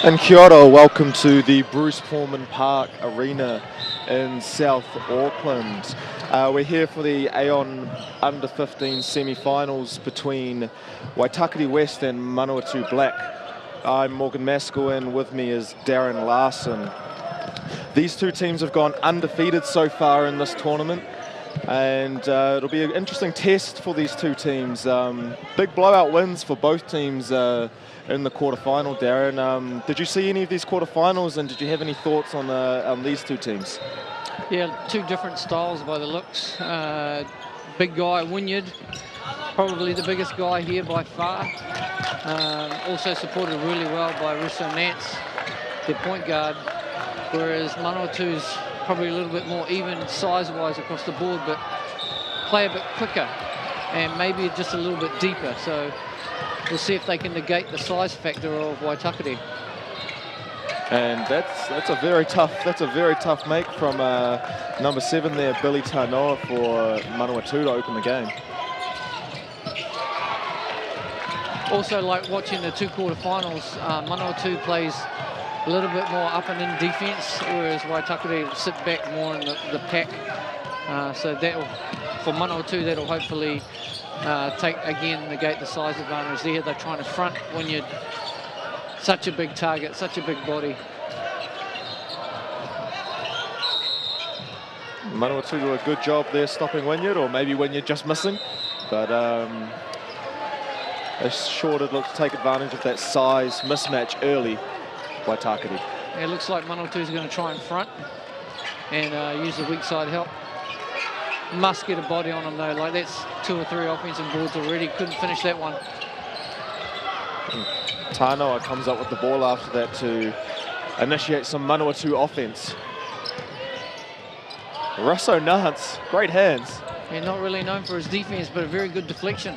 And kia ora, welcome to the Bruce Pullman Park Arena in South Auckland. We're here for the Aon Under-15 semi-finals between Waitakere West and Manawatu Black. I'm Morgan Maskell and with me is Darren Larson. These two teams have gone undefeated so far in this tournament, and it'll be an interesting test for these two teams. Big blowout wins for both teams in the quarterfinal. Darren, did you see any of these quarterfinals, and did you have any thoughts on these two teams? Yeah, two different styles by the looks. Big guy Wynyard, probably the biggest guy here by far. Also supported really well by Russo Nance, their point guard, whereas Manawatu's probably a little bit more even size-wise across the board, but play a bit quicker and maybe just a little bit deeper. So we'll see if they can negate the size factor of Waitakere. And that's a very tough make from number 7 there, Billy Tanoa, for Manawatu to open the game. Also, like watching the two quarterfinals, Manawatu plays a little bit more up and in defense, whereas Waitakere will sit back more in the pack. So that'll, for Manawatu, that'll hopefully negate the size advantage there. They're trying to front when you're such a big target, such a big body. Manawatu do a good job there stopping Wynyard, or maybe Wynyard just missing, but they sure did look to take advantage of that size mismatch early. Waitakere. Yeah, it looks like Manawatu's going to try and front and use the weak side help. Must get a body on him though, like that's 2 or 3 offensive boards already. Couldn't finish that one. Tanoa comes up with the ball after that to initiate some Manawatu offense. Russo Nance, great hands. Yeah, not really known for his defense, but a very good deflection.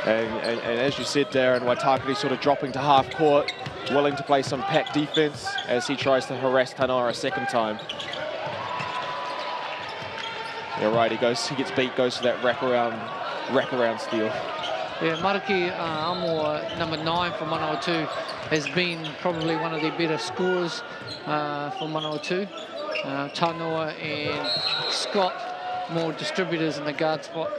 And as you said, Darren, Waitakere sort of dropping to half court, willing to play some pack defense as he tries to harass Tanoa a second time. Yeah, right, he gets beat, goes for that wraparound steal. Yeah, Mariki Amo, number 9 for Manawatu, has been probably one of the better scorers for Manawatu. Tanoa and Scott, more distributors in the guard spot.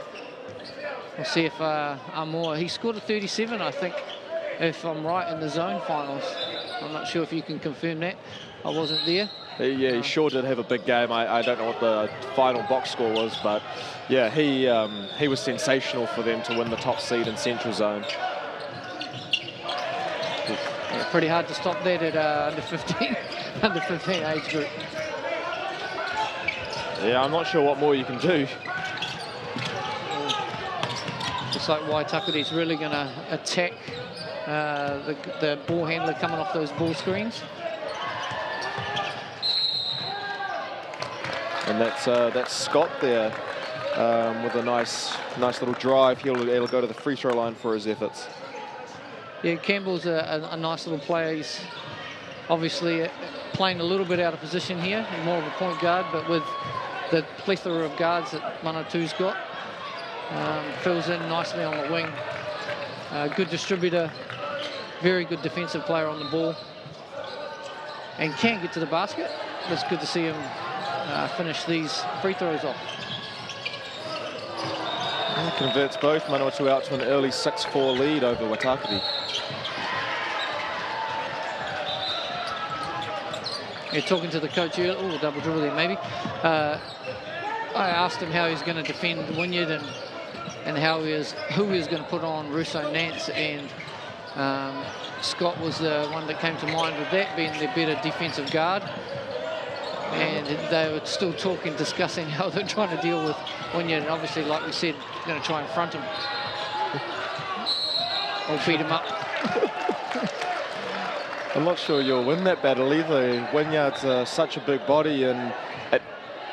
We'll see if Amo, he scored a 37, I think, if I'm right, in the zone finals. I'm not sure if you can confirm that. I wasn't there. Yeah, he sure did have a big game. I don't know what the final box score was, but yeah, he was sensational for them to win the top seed in Central Zone. Yeah, pretty hard to stop that at under 15 age group. Yeah, I'm not sure what more you can do. Looks like Waitakere's really going to attack the ball handler coming off those ball screens. And that's Scott there with a nice little drive. He'll go to the free throw line for his efforts. Yeah, Campbell's a nice little player. He's obviously playing a little bit out of position here. He's more of a point guard, but with the plethora of guards that Manawatu's got, fills in nicely on the wing. Good distributor, very good defensive player on the ball, and can get to the basket. It's good to see him finish these free throws off. And converts both. Manawatu out to an early 6-4 lead over Waitakere. You're talking to the coach earlier. Oh, double dribble there maybe. I asked him how he's going to defend Wynyard and who he was going to put on Russo Nance, and Scott was the one that came to mind with that being the better defensive guard. And they were still discussing how they're trying to deal with Wynyard, and obviously, like we said, going to try and front him or beat him up. I'm not sure you'll win that battle either. Wynyard's such a big body, and it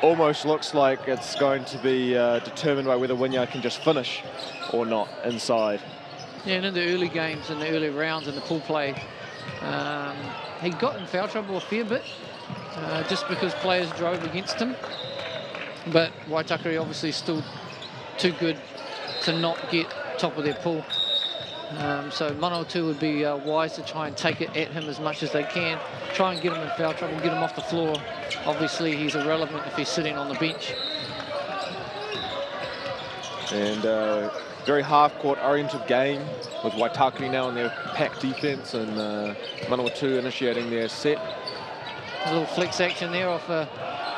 almost looks like it's going to be determined by whether Wynyard can just finish or not inside. Yeah, and in the early games, in the early rounds in the pool play, he got in foul trouble a fair bit, just because players drove against him. But Waitakere obviously still too good to not get top of their pool. So Manawatu would be wise to try and take it at him as much as they can. Try and get him in foul trouble, get him off the floor. Obviously, he's irrelevant if he's sitting on the bench. And very half-court oriented game with Waitakere now in their pack defense and Manawatu initiating their set. A little flex action there off a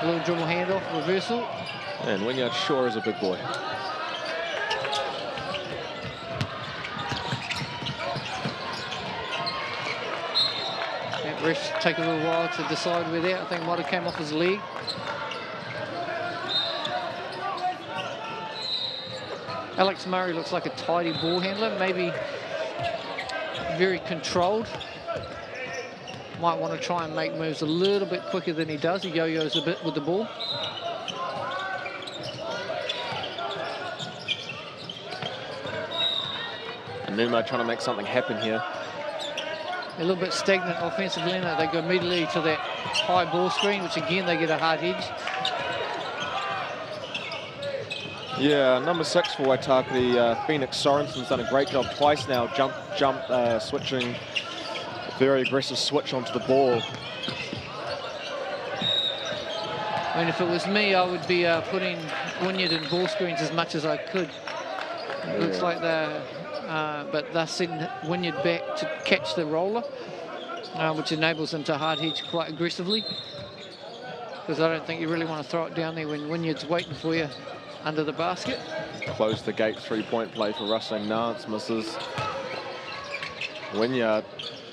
little dribble handoff, reversal. And Wynyard sure is a big boy. That refs take a little while to decide where that. I think might have came off his leg. Alex Murray looks like a tidy ball handler, maybe very controlled. Might want to try and make moves a little bit quicker than he does. He yo-yos a bit with the ball. And Numa trying to make something happen here. A little bit stagnant offensively, and they go immediately to that high ball screen, which again they get a hard edge. Yeah, number 6 for Waitakere, Phoenix Sorensen's done a great job twice now, switching, very aggressive switch onto the ball. I mean, if it was me, I would be putting Wynyard in ball screens as much as I could. It looks like they're, but they're sending Wynyard back to catch the roller, which enables them to hard hedge quite aggressively. Because I don't think you really want to throw it down there when Wynyard's waiting for you under the basket. Close the gate, 3-point play for Russell Nance, misses. Wynyard.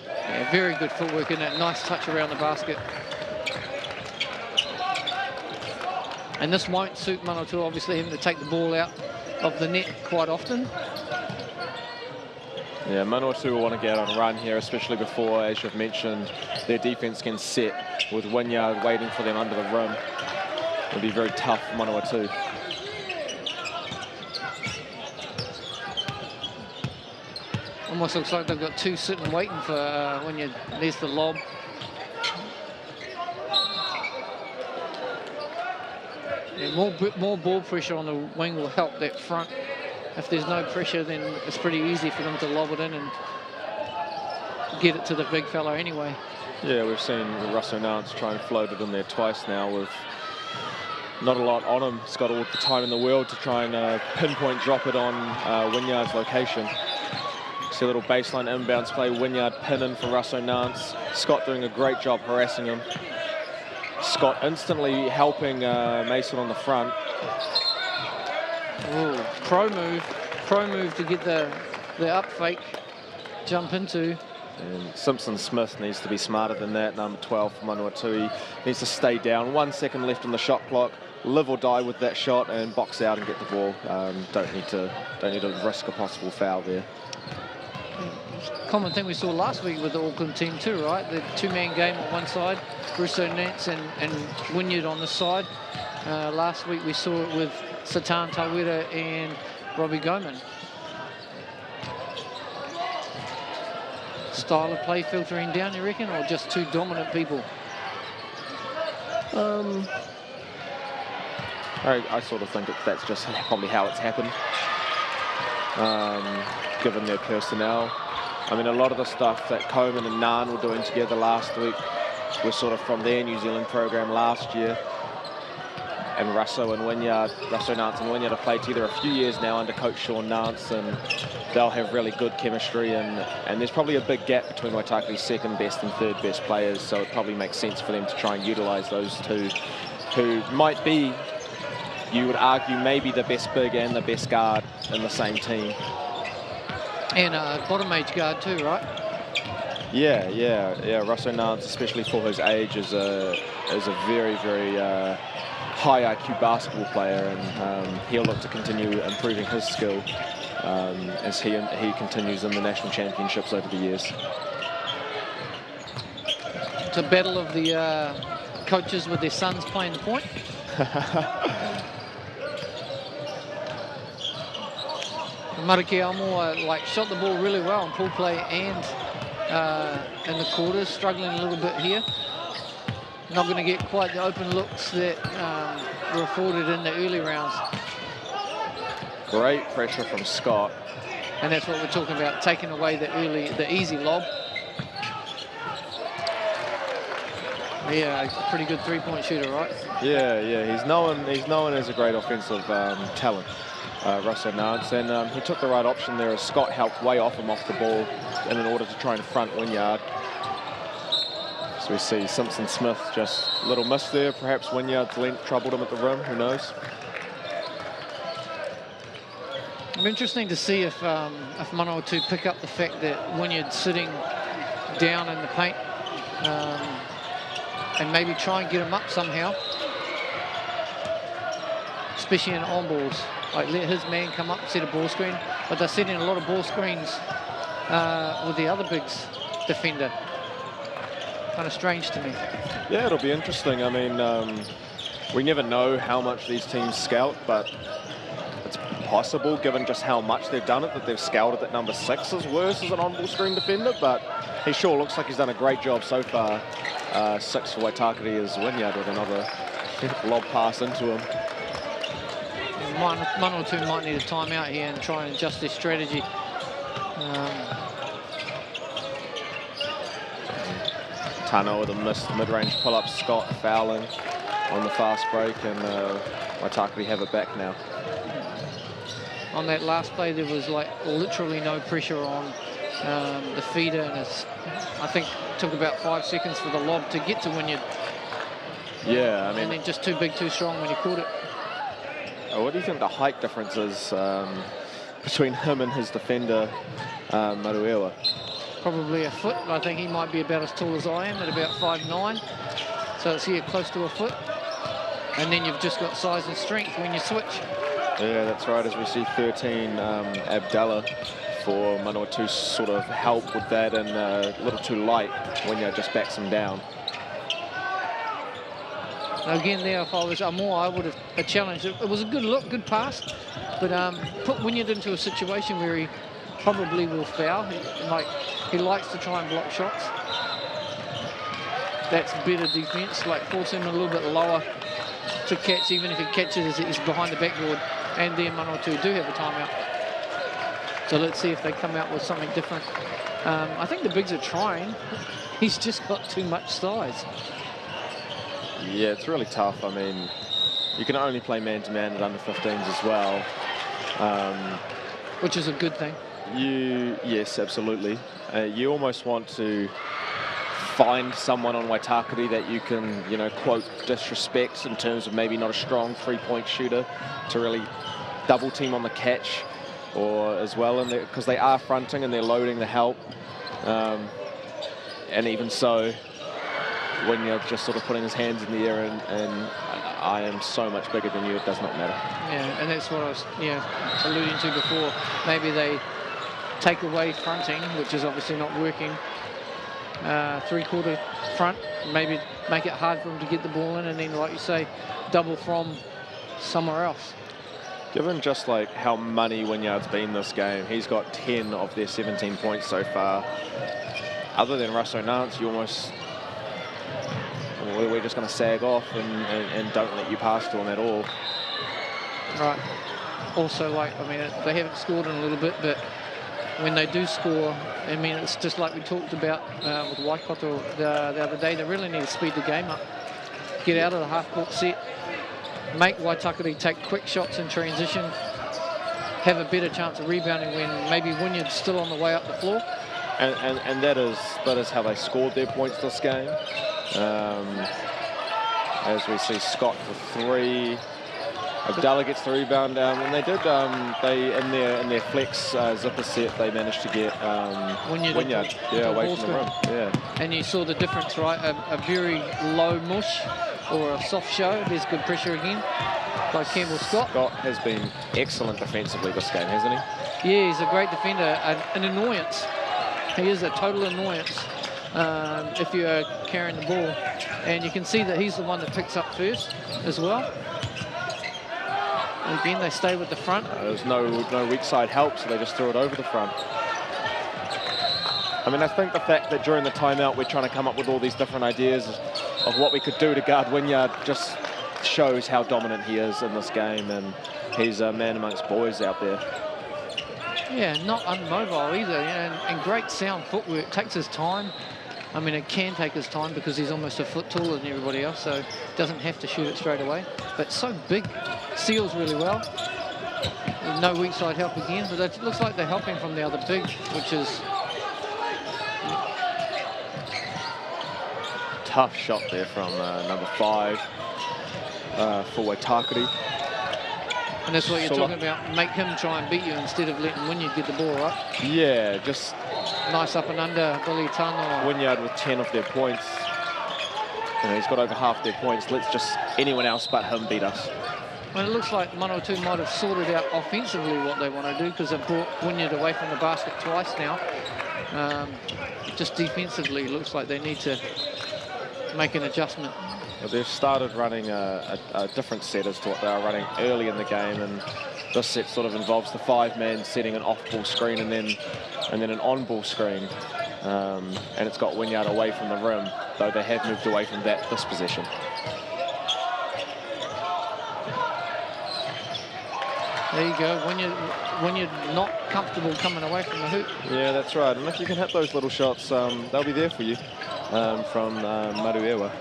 Yeah, very good footwork in that, nice touch around the basket. And this won't suit Manawatu, obviously having to take the ball out of the net quite often. Yeah, Manawatu will want to get on a run here, especially before, as you've mentioned, their defense can set with Wynyard waiting for them under the rim. It'll be very tough for Manawatu. Almost looks like they've got two sitting waiting for Wynyard. There's the lob. Yeah, more ball pressure on the wing will help that front. If there's no pressure, then it's pretty easy for them to lob it in and get it to the big fella anyway. Yeah, we've seen Russell Nance try and float it in there twice now with not a lot on him. He's got all the time in the world to try and pinpoint drop it on Wynyard's location. See a little baseline inbounds play, Wynyard pin in for Russell Nance. Scott doing a great job harassing him. Scott instantly helping Mason on the front. Ooh, pro move to get the up fake jump into. And Simpson Smith needs to be smarter than that. Number 12 for Manawatu needs to stay down. 1 second left on the shot clock. Live or die with that shot and box out and get the ball. Don't need to risk a possible foul there. Common thing we saw last week with the Auckland team too, right? The two-man game on one side, Russo Nance and Wynyard on the side. Last week we saw it with Satan Tawera and Robbie Goman. Style of play filtering down, you reckon, or just two dominant people? I sort of think that's just probably how it's happened, given their personnel. I mean, a lot of the stuff that Coleman and Nan were doing together last week was sort of from their New Zealand program last year. And Russo Nance and Wynyard have played together a few years now under coach Sean Nance, and they'll have really good chemistry. And there's probably a big gap between Waitakere's second best and third best players, so it probably makes sense for them to try and utilise those two, who might be, you would argue, maybe the best big and the best guard in the same team. And bottom age guard too, right? Yeah. Russo Nance, especially for his age, is a very, very high IQ basketball player, and he'll look to continue improving his skill as he continues in the national championships over the years. It's a battle of the coaches with their sons playing the point. Mariki Amo shot the ball really well on pull play and in the quarters, struggling a little bit here. Not going to get quite the open looks that were afforded in the early rounds. Great pressure from Scott. And that's what we're talking about, taking away the easy lob. Yeah, he's a pretty good three-point shooter, right? Yeah. He's known as a great offensive talent, Russell Nance, and he took the right option there as Scott helped way off him off the ball in order to try and front Wynyard. So we see Simpson Smith just a little miss there. Perhaps Wynyard's length troubled him at the rim. Who knows? It'll be interesting to see if Manawatu pick up the fact that Wynyard's sitting down in the paint, and maybe try and get him up somehow, especially in on balls. Like let his man come up, set a ball screen, but they're setting a lot of ball screens with the other big's defender. Kind of strange to me. Yeah, it'll be interesting. I mean, we never know how much these teams scout, but it's possible, given just how much they've done it, that they've scouted that number 6 is worse as an on-ball screen defender, but he sure looks like he's done a great job so far. 6 for Waitakere is Wynyard with another lob pass into him. Manawatu might need a timeout here and try and adjust their strategy. Tano with a missed mid-range pull-up, Scott fouling on the fast break, and Waitakere have it back now. On that last play, there was like literally no pressure on the feeder, and I think it took about 5 seconds for the lob to get to Wynyard. Yeah, I mean, and then just too big, too strong when he caught it. What do you think the height difference is between him and his defender, Maruewa? Probably a foot. I think he might be about as tall as I am at about 5'9". So it's here close to a foot. And then you've just got size and strength when you switch. Yeah, that's right. As we see 13 Abdallah for Manawatu sort of help with that, and a little too light when you just backs him down. Again, there, if I was Amor, I would have challenged it. It was a good look, good pass, but put Wynyard into a situation where he probably will foul. He likes to try and block shots. That's better defense. Like force him a little bit lower to catch, even if he catches he's behind the backboard. And then Manawatu do have a timeout. So let's see if they come out with something different. I think the bigs are trying. He's just got too much size. Yeah, it's really tough. I mean, you can only play man-to-man at under 15s as well. Which is a good thing. Yes, absolutely. You almost want to find someone on Waitakere that you can, quote, disrespect in terms of maybe not a strong three-point shooter to really double team on the catch, or as well, because they are fronting and they're loading the help. And even so, when you're just sort of putting his hands in the air and I am so much bigger than you, it does not matter. Yeah, and that's what I was alluding to before. Maybe they take away fronting, which is obviously not working. Three-quarter front, maybe make it hard for him to get the ball in, and then, like you say, double from somewhere else. Given just like how money Wynyard's been this game, he's got 10 of their 17 points so far. Other than Russell Nance, you almost... we're just going to sag off and don't let you pass to him at all. Right. Also, they haven't scored in a little bit, but when they do score, I mean, it's just like we talked about with Waikato the other day. They really need to speed the game up. Get out of the half-court set. Make Waitakere take quick shots in transition. Have a better chance of rebounding when maybe Wynyard's still on the way up the floor. And that is how they scored their points this game. As we see Scott for 3. Abdallah gets the rebound, and they did. In their flex zipper set, they managed to get Wynyard away from the rim. Yeah. And you saw the difference, right? A very low mush or a soft show. There's good pressure again by Campbell Scott. Scott has been excellent defensively this game, hasn't he? Yeah, he's a great defender. An annoyance. He is a total annoyance if you are carrying the ball, and you can see that he's the one that picks up first as well. Again, they stay with the front. There's no weak side help, so they just threw it over the front. I mean, I think the fact that during the timeout we're trying to come up with all these different ideas of what we could do to guard Wynyard just shows how dominant he is in this game, and he's a man amongst boys out there. Yeah, not unmobile either, and great sound footwork. Takes his time. I mean, it can take his time because he's almost a foot taller than everybody else, so doesn't have to shoot it straight away. But so big, seals really well. No weak side help again, but it looks like they're helping from the other big, which is... Tough shot there from number 5 for Waitakere. And that's what you're talking about. Make him try and beat you instead of letting Wynyard get the ball, right? Yeah, just... Nice up and under, Billy Tano. Wynyard with 10 of their points. You know, he's got over half their points. Let's just anyone else but him beat us. Well, it looks like Manawatu might have sorted out offensively what they want to do because they've brought Wynyard away from the basket twice now. Just defensively, it looks like they need to make an adjustment. Well, they've started running a different set as to what they are running early in the game, and this set sort of involves the 5-man setting an off-ball screen and then an on-ball screen, and it's got Wynyard away from the rim, though they have moved away from that this possession. There you go. When you're not comfortable coming away from the hoop. Yeah, that's right. And if you can hit those little shots, they'll be there for you from Maruewa.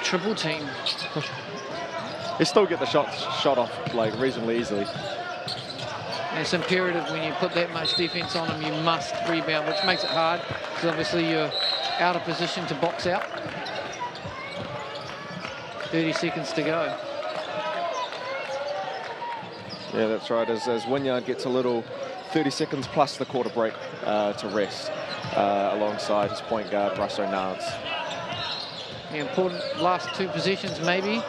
Triple team. You still get the shot off like reasonably easily. And it's imperative when you put that much defense on them, you must rebound, which makes it hard because obviously you're out of position to box out. 30 seconds to go. Yeah, that's right. As Wynyard gets a little 30 seconds plus the quarter break to rest alongside his point guard, Russo Nance. The important last 2 positions maybe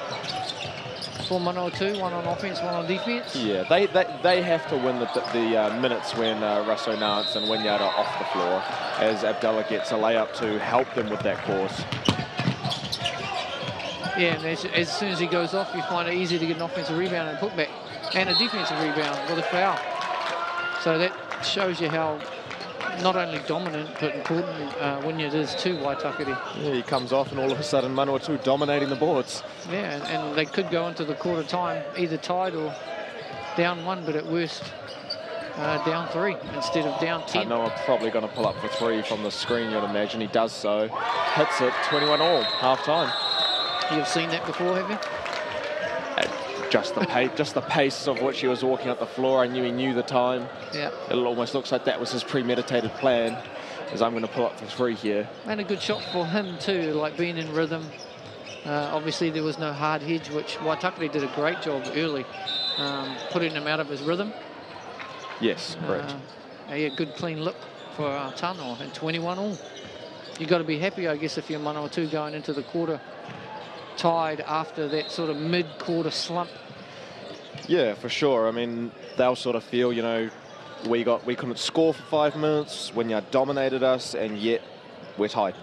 for Manawatu, one on offense, one on defense. Yeah, they have to win the minutes when Russo Nance and Wynyard are off the floor, as Abdullah gets a layup to help them with that course. Yeah, and as soon as he goes off, you find it easy to get an offensive rebound and putback, and a defensive rebound with a foul. So that shows you how not only dominant but important Wynyard is to Waitakere. Yeah, he comes off and all of a sudden Manawatu dominating the boards. Yeah, and they could go into the quarter time either tied or down 1, but at worst down 3 instead of down 10. Noah probably going to pull up for 3 from the screen, you'd imagine. He does so. Hits it, 21 all, half time. You've seen that before, have you? Just the pace of which he was walking up the floor. I knew he knew the time. Yeah. It almost looks like that was his premeditated plan, as I'm going to pull up for 3 here. And a good shot for him too, like being in rhythm. Obviously there was no hard hedge, which Waitakere did a great job early, putting him out of his rhythm. Yes, correct. Yeah, good clean look for Tano, and 21 all. You've got to be happy, I guess, if you're Manawatu going into the quarter tied after that sort of mid-quarter slump. Yeah, for sure. I mean, they'll sort of feel, you know, we couldn't score for 5 minutes, Wynyard dominated us, and yet we're tied.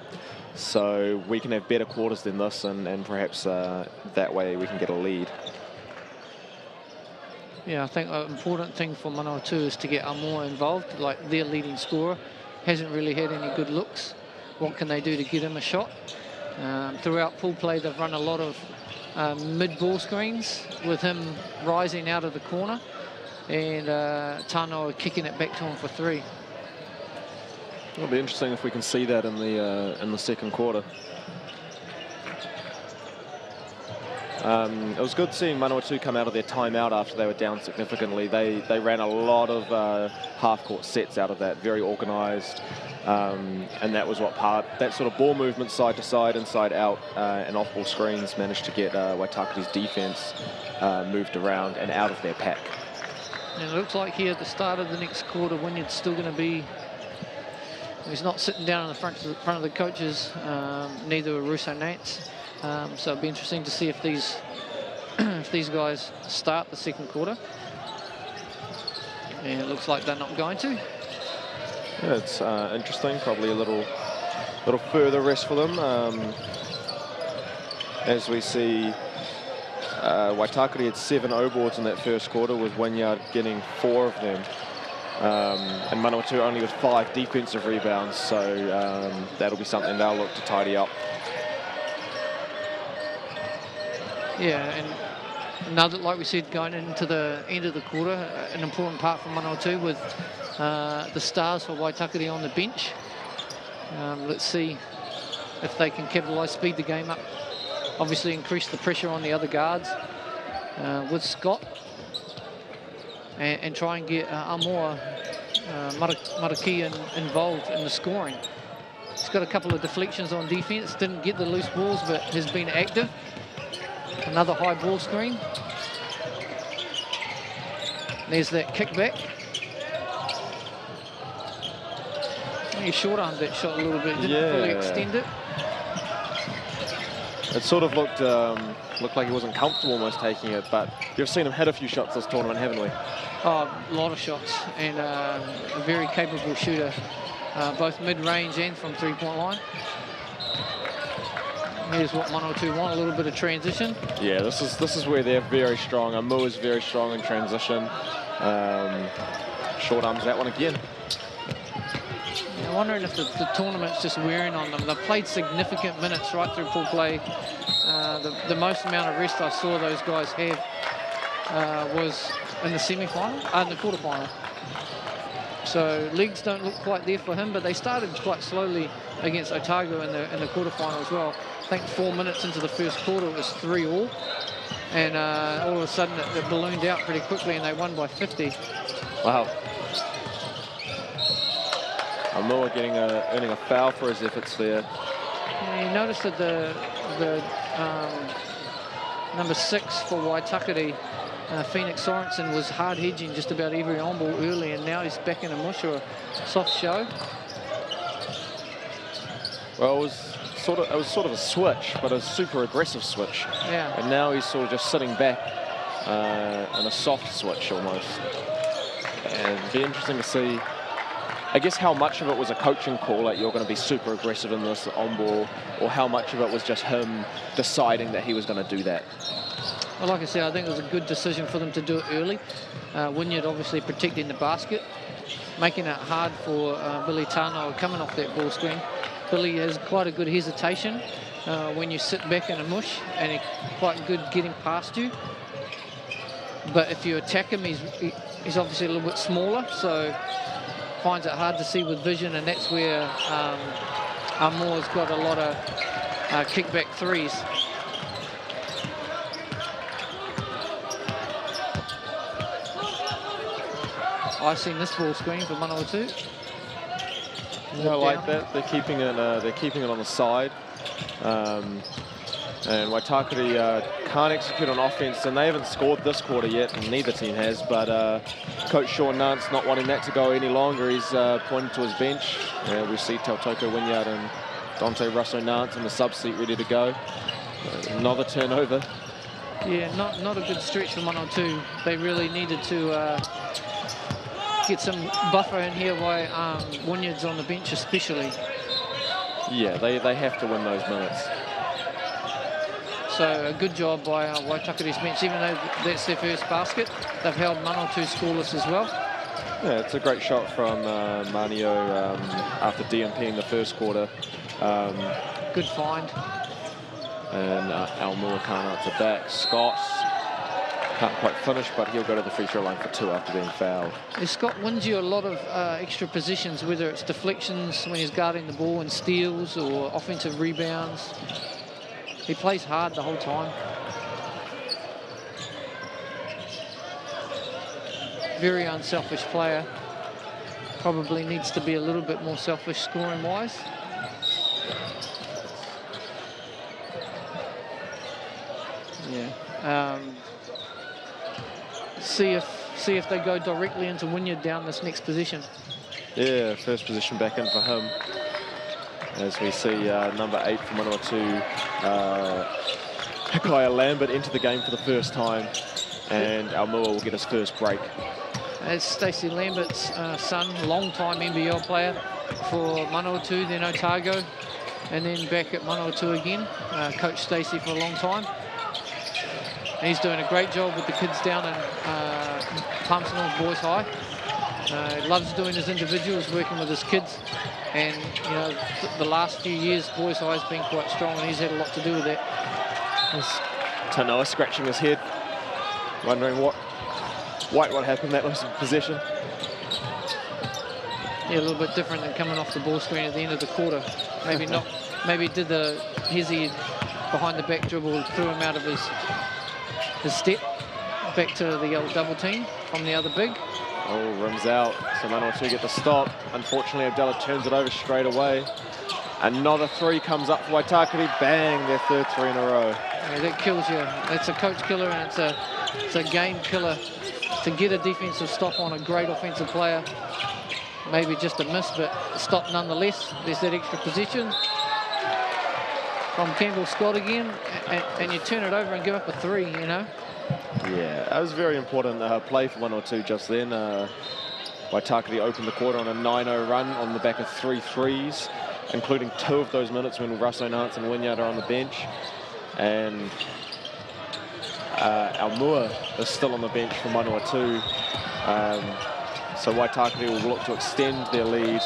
So we can have better quarters than this, and perhaps that way we can get a lead. Yeah, I think an important thing for Manawatu is to get Amor involved, like their leading scorer. Hasn't really had any good looks. What can they do to get him a shot? Throughout pool play, they've run a lot of mid-ball screens with him rising out of the corner, and Tano kicking it back to him for 3. It'll be interesting if we can see that in the second quarter. It was good seeing Manawatu come out of their timeout after they were down significantly. They ran a lot of half-court sets out of that, very organised. And that was that sort of ball movement side to side, inside out, and off-ball screens managed to get Waitakere's defense moved around and out of their pack. And it looks like here at the start of the next quarter, Wynyard's still going to be... He's not sitting down in the front of the coaches, neither are Russo Nance. So it'll be interesting to see if these guys start the second quarter. And it looks like they're not going to. Yeah, it's interesting. Probably a little further rest for them. As we see, Waitakere had 7 O-boards in that first quarter, with Wynyard getting 4 of them. And Manawatu only with 5 defensive rebounds, so that'll be something they'll look to tidy up. Yeah, and another, like we said, going into the end of the quarter, an important part for Manawatu with the stars for Waitakere on the bench. Let's see if they can capitalise, speed the game up, obviously increase the pressure on the other guards with Scott, and try and get Amoa Maraki involved in the scoring. He's got a couple of deflections on defence, didn't get the loose balls, but has been active. Another high ball screen. There's that kickback. He short-armed that shot a little bit, didn't fully extend it. It sort of looked like he wasn't comfortable almost taking it, but you've seen him hit a few shots this tournament, haven't we? Oh, a lot of shots, and a very capable shooter, both mid-range and from three-point line. Here's what Manawatu want, a little bit of transition. Yeah, this is where they're very strong. Amu is very strong in transition. Short arms that one again. I'm wondering if the tournament's just wearing on them. They've played significant minutes right through full play. The most amount of rest I saw those guys have was in the semi-final, in the quarter-final. So legs don't look quite there for him, but they started quite slowly against Otago in the quarter-final as well. I think 4 minutes into the first quarter it was 3-all, and all of a sudden it ballooned out pretty quickly and they won by 50. Wow. Amoa earning a foul for his efforts there. Yeah, you noticed that the number 6 for Waitakere, Phoenix Sorensen, was hard hedging just about every on-ball early, and now he's back in a mush or a soft show. Well, it was sort of a switch, but a super aggressive switch. Yeah. And now he's sort of just sitting back in a soft switch almost. And it'd be interesting to see, I guess, how much of it was a coaching call, like you're going to be super aggressive in this on-ball, or how much of it was just him deciding that he was going to do that. Well, like I said, I think it was a good decision for them to do it early. Wynyard obviously protecting the basket, making it hard for Billy Tano coming off that ball screen. Billy has quite a good hesitation when you sit back in a mush, and he's quite good getting past you. But if you attack him, he's obviously a little bit smaller, so finds it hard to see with vision, and that's where Amoa's got a lot of kickback threes. I've seen this ball screen for Manawatu. I like that. They're keeping it on the side. And Waitakere can't execute on offense, and they haven't scored this quarter yet, and neither team has, but Coach Sean Nance not wanting that to go any longer. He's pointing to his bench. We see Tautoko Wynyard and Dante Russo Nance in the sub-seat ready to go. Another turnover. Yeah, not a good stretch for Manawatu. They really needed to get some buffer in here while Wynyard's on the bench especially. Yeah, they have to win those minutes. So a good job by Waitakere's bench. Even though that's their first basket, they've held Manawatu scoreless as well. Yeah, it's a great shot from Manio after DMP in the first quarter. Good find. And Almua can't answer back. Scott can't quite finish, but he'll go to the free throw line for 2 after being fouled. Scott wins you a lot of extra positions, whether it's deflections when he's guarding the ball and steals, or offensive rebounds. He plays hard the whole time. Very unselfish player. Probably needs to be a little bit more selfish scoring-wise. Yeah. See if they go directly into Wynyard down this next position. Yeah, first position back in for him. As we see number 8 from Manawatu, Hikaya Lambert enter the game for the first time, and Almua will get his first break. It's Stacey Lambert's son, long-time NBL player for Manawatu, then Otago, and then back at Manawatu again. Coach Stacey for a long time. And he's doing a great job with the kids down in Palmerston North Boys High. He loves doing his individuals, working with his kids. And, you know, the last few years, Boys High has been quite strong, and he's had a lot to do with that. Tanoa scratching his head, wondering what happened that was possession. Yeah, a little bit different than coming off the ball screen at the end of the quarter. Maybe not. Maybe did the hezzy behind the back dribble, threw him out of his step, back to the old double team from the other big. Oh, rims out. So Manawatu get the stop. Unfortunately, Abdallah turns it over straight away. Another three comes up for Waitakere. Bang, their third three in a row. Yeah, that kills you. It's a coach killer, and it's a game killer. To get a defensive stop on a great offensive player, maybe just a miss, but stop nonetheless. There's that extra position from Campbell Scott again, and you turn it over and give up a three, you know. Yeah, that was very important play for Manawatu just then. Waitakere opened the quarter on a 9-0 run on the back of 3 threes, including 2 of those minutes when Russo Nance and Wynyard are on the bench. And Almua is still on the bench for Manawatu. So Waitakere will look to extend their lead,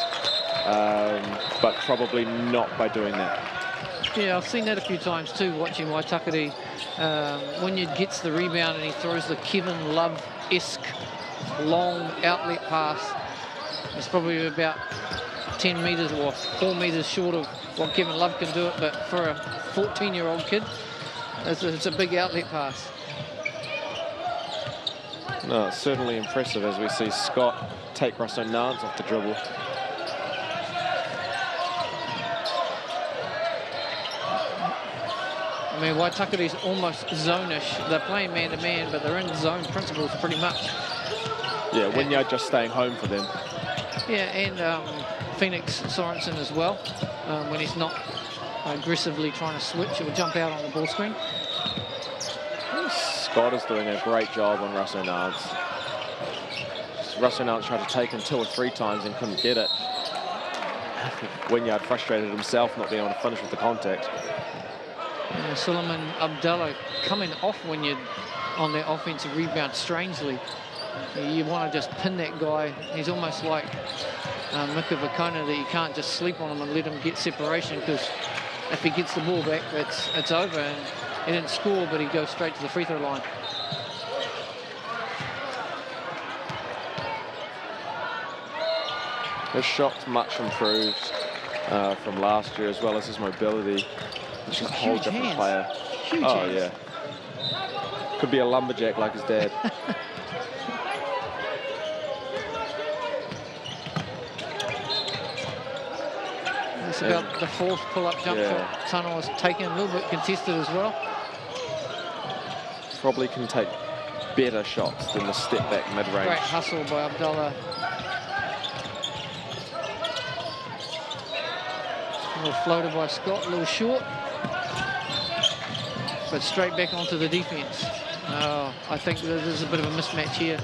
but probably not by doing that. Yeah, I've seen that a few times too, watching Waitakere. Wynyard gets the rebound and he throws the Kevin Love-esque long outlet pass. It's probably about 10 metres or 4 metres short of what Kevin Love can do it, but for a 14-year-old kid, it's a big outlet pass. No, it's certainly impressive as we see Scott take Russo Nance off the dribble. I mean, Waitakere's almost zone-ish. They're playing man-to-man, but they're in zone principles pretty much. Yeah, Wynyard just staying home for them. Yeah, and Phoenix Sorensen as well. When he's not aggressively trying to switch, he'll jump out on the ball screen. Scott is doing a great job on Russo Nance. Russo Nance tried to take him 2 or 3 times and couldn't get it. Wynyard frustrated himself not being able to finish with the contact. Suleiman Abdallah coming off Wynyard on that offensive rebound strangely. You want to just pin that guy. He's almost like Mika Vakona, that you can't just sleep on him and let him get separation, because if he gets the ball back, it's over. And he didn't score, but he goes straight to the free throw line. His shot's much improved from last year, as well as his mobility. He's a whole different player. Huge oh, hands. Yeah. Could be a lumberjack like his dad. It's about the 4th pull-up jump shot. Tanoa was taken a little bit contested as well. Probably can take better shots than the step-back mid-range. Great hustle by Abdallah. A little floater by Scott, a little short. But straight back onto the defense. I think there's a bit of a mismatch here.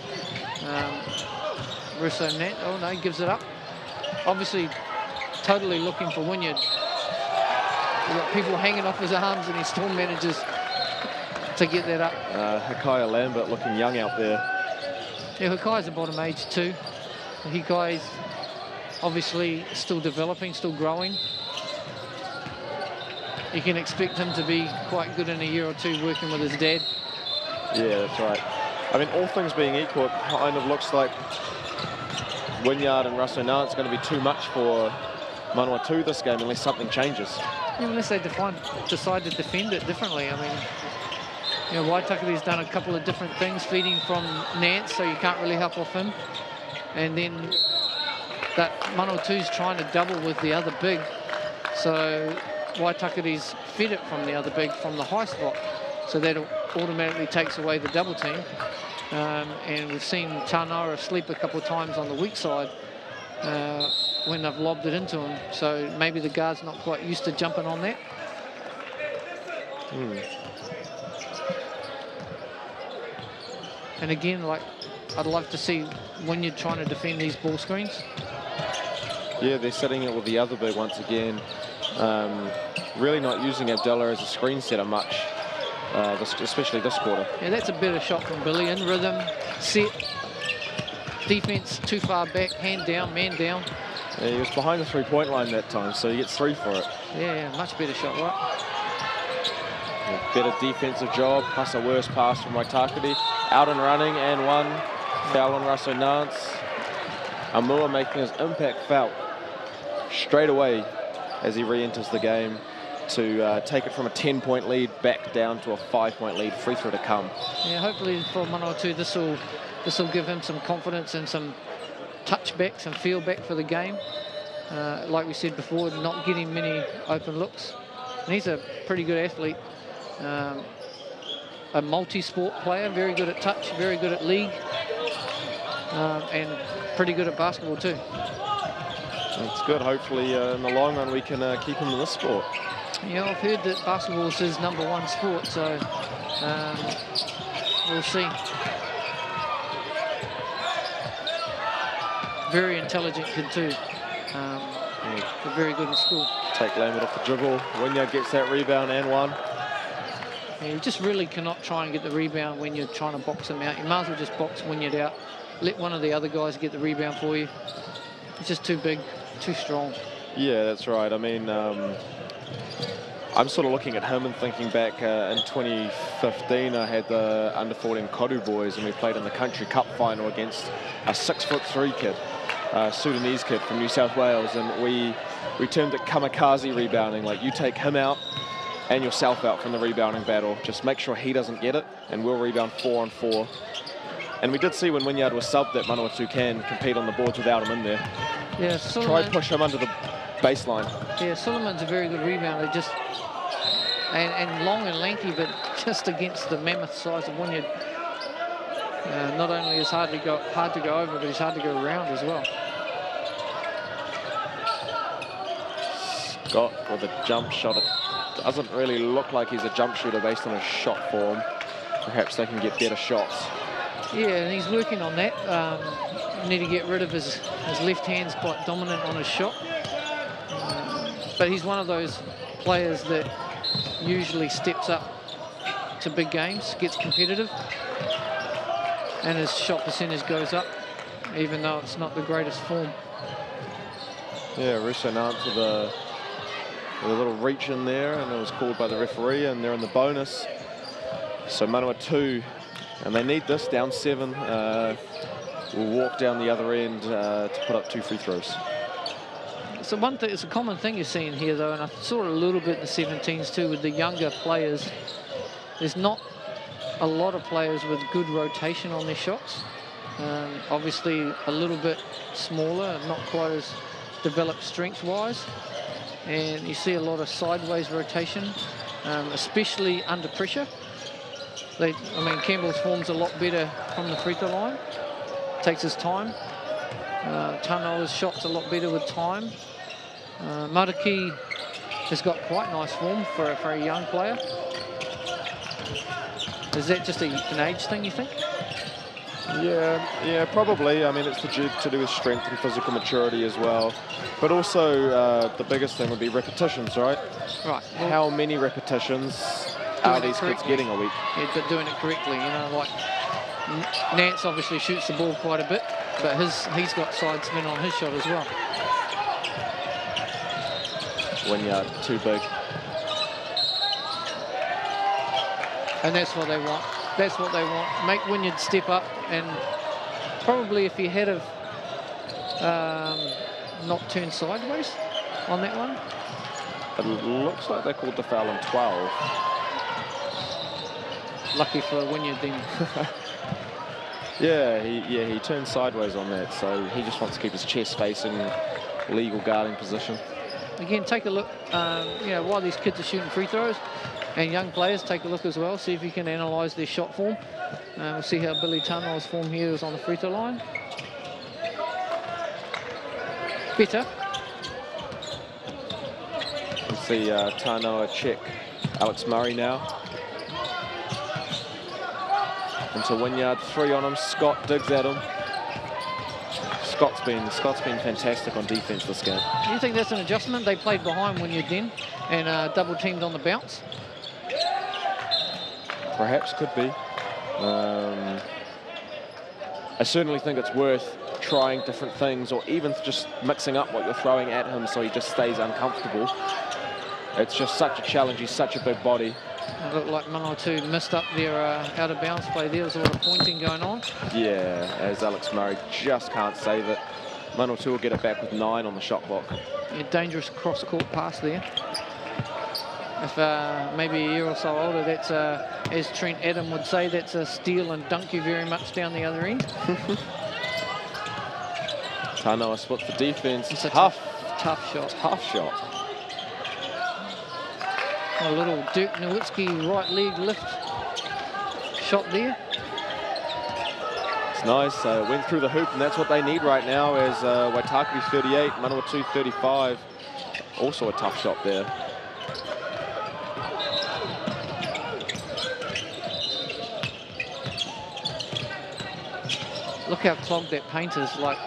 Russo Nat, oh no, he gives it up. Obviously, totally looking for Wynyard. We've got people hanging off his arms and he still manages to get that up. Hikaya Lambert looking young out there. Yeah, Hikaya's a bottom age too. Hikaya's obviously still developing, still growing. You can expect him to be quite good in a year or 2 working with his dad. Yeah, that's right. I mean, all things being equal, it kind of looks like Wynyard and Russo Nance are going to be too much for Manawatu this game unless something changes. Yeah, unless they decide to defend it differently. I mean, you know, Waitakere's done a couple of different things, feeding from Nance, so you can't really help off him. And then that Manawatu's trying to double with the other big. So Waitakere's fed it from the other big from the high spot. So that automatically takes away the double team. And we've seen Tanoa sleep a couple of times on the weak side when they've lobbed it into him. So maybe the guard's not quite used to jumping on that. And again, like, I'd love to see when you're trying to defend these ball screens. Yeah, they're setting it with the other big once again. Really not using Abdallah as a screen setter much, especially this quarter. Yeah, that's a better shot from Billy. In rhythm, set, defense too far back, hand down, man down. Yeah, he was behind the 3-point line that time, so he gets 3 for it. Yeah, much better shot, right? A better defensive job, plus a worse pass from Waitakere. Out and running, and one. Foul on Russell Nance. Amua making his impact felt straight away as he re-enters the game to take it from a 10-point lead back down to a 5-point lead. Free throw to come. Yeah, hopefully for Manawatu this will give him some confidence and some touchbacks and feel back for the game. Like we said before, not getting many open looks. And he's a pretty good athlete. A multi-sport player, very good at touch, very good at league, and pretty good at basketball too. That's good. Hopefully in the long run we can keep him in this sport. Yeah, I've heard that basketball is his #1 sport, so we'll see. Very intelligent kid too. Very good in school. Take Lambert off the dribble. Wynyard gets that rebound and one. Yeah, you just really cannot try and get the rebound when you're trying to box him out. You might as well just box Wynyard out. Let one of the other guys get the rebound for you. It's just too big, too strong. Yeah, that's right. I mean, I'm sort of looking at him and thinking back in 2015, I had the under-14 Kodu boys, and we played in the Country Cup final against a 6'3" kid, Sudanese kid from New South Wales, and we termed it kamikaze rebounding. Like, you take him out and yourself out from the rebounding battle. Just make sure he doesn't get it, and we'll rebound 4 on 4. And we did see when Wynyard was subbed that Manawatu can compete on the boards without him in there. Yeah, Try to push him under the baseline. Yeah, Suleiman's a very good rebounder, just and long and lanky, but just against the mammoth size of Wynyard. Not only is hard to go over, but he's hard to go around as well. Scott with a jump shot. It doesn't really look like he's a jump shooter based on his shot form. Perhaps they can get better shots. Yeah, and he's working on that. Need to get rid of his left hand's quite dominant on his shot. But he's one of those players that usually steps up to big games, gets competitive, and his shot percentage goes up, even though it's not the greatest form. Yeah, Russo Nance with a little reach in there, and it was called by the referee, and they're in the bonus. So Manawatu, and they need this, down 7. Will walk down the other end to put up 2 free throws. So one thing, it's a common thing you're seeing here though, and I saw it a little bit in the 17s too with the younger players. There's not a lot of players with good rotation on their shots. Obviously a little bit smaller, not quite as developed strength-wise. And you see a lot of sideways rotation, especially under pressure. I mean, Campbell's form's a lot better from the free throw line. Takes his time. Tanoa's shot's a lot better with time. Mariki has got quite nice form for a young player. Is that just an age thing, you think? Yeah, probably. I mean, it's to do with strength and physical maturity as well. But also, the biggest thing would be repetitions, right? Right. Well, how many repetitions are these kids getting a week? Yeah, but doing it correctly, you know, like Nance obviously shoots the ball quite a bit, but he's got side spin on his shot as well. Wynyard, too big. And that's what they want. That's what they want. Make Wynyard step up, and probably if he had have not turned sideways on that one. It looks like they called the foul on 12. Lucky for Wynyard then. Yeah, he turned sideways on that, so he just wants to keep his chest facing legal guarding position. Again, take a look, you know, while these kids are shooting free throws, and young players, take a look as well, see if you can analyse their shot form. We'll see how Billy Tanoa's form here is on the free throw line. Better. We'll see Tanoa check Alex Murray now. Into Wynyard, 3 on him. Scott digs at him. Scott's been fantastic on defense this game. Do you think that's an adjustment? They played behind Wynyard then and double teamed on the bounce. Perhaps, could be. I certainly think it's worth trying different things, or even just mixing up what you're throwing at him so he just stays uncomfortable. It's just such a challenge. He's such a big body. It looked like Manawatu missed up their out of bounds play. There was a lot of pointing going on. Yeah, as Alex Murray just can't save it. Manawatu will get it back with 9 on the shot clock. A dangerous cross-court pass there. If maybe a year or so older, that's, as Trent Adam would say, that's a steal and dunk you very much down the other end. Tanoa splits the defense. It's a tough shot. Tough shot. A little Dirk Nowitzki right leg lift shot there. It's nice. Went through the hoop, and that's what they need right now as Waitakere 38, Manawatu 35. Also a tough shot there. Look how clogged that paint is. Like,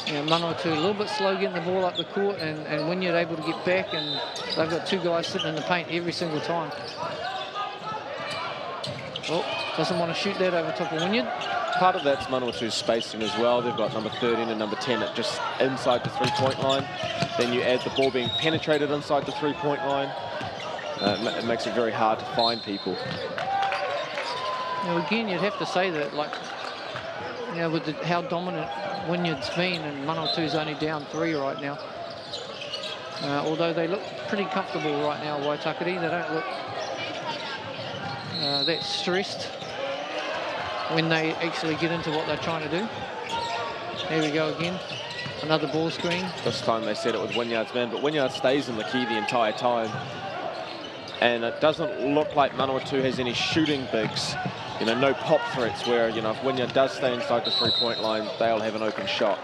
you know, Manawatu a little bit slow getting the ball up the court, and when you're able to get back, and they've got 2 guys sitting in the paint every single time. Oh, doesn't want to shoot that over top of Wynyard. Part of that's Manawatu's spacing as well. They've got number 13 and number 10 at just inside the 3-point line. Then you add the ball being penetrated inside the 3-point line. It makes it very hard to find people. Now again, you'd have to say that, like, you know, with how dominant Wynyard's been, and Manawatu's only down 3 right now. Although they look pretty comfortable right now, Waitakere. They don't look that stressed when they actually get into what they're trying to do. There we go again. Another ball screen. This time they said it was Wynyard's man, but Wynyard stays in the key the entire time. And it doesn't look like Manawatu has any shooting bigs. You know, no pop threats where, you know, if Wynyard does stay inside the 3-point line, they'll have an open shot.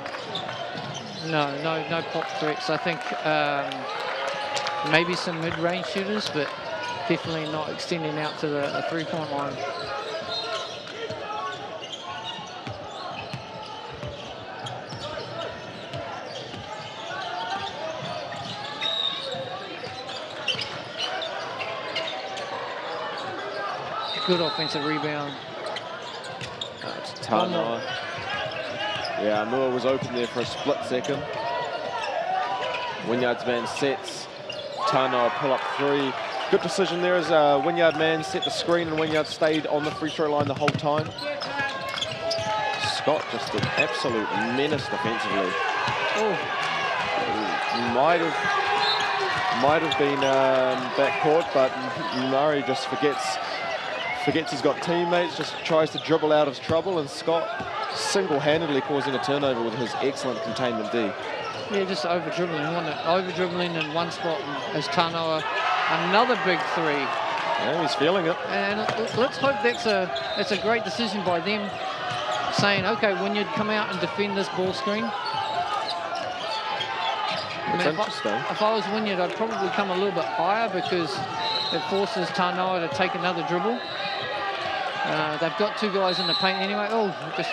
No pop threats. I think maybe some mid-range shooters, but definitely not extending out to the 3-point line. Good offensive rebound. It's Tanoa. Yeah, Noah was open there for a split second. Wynyard's man sets. Tanoa pull up 3. Good decision there as Wynyard man set the screen, and Wynyard stayed on the free throw line the whole time. Scott just an absolute menace defensively. Oh, Might have been backcourt, but Murray just forgets he's got teammates, just tries to dribble out of trouble, and Scott single-handedly causing a turnover with his excellent containment D. yeah, just over-dribbling. Over-dribbling in one spot as Tanoa, another big 3. Yeah, he's feeling it. And let's hope that's a great decision by them, saying, okay, when you'd come out and defend this ball screen. It's interesting. If I was Wynyard, I'd probably come a little bit higher because it forces Tanoa to take another dribble. They've got 2 guys in the paint anyway. Oh, just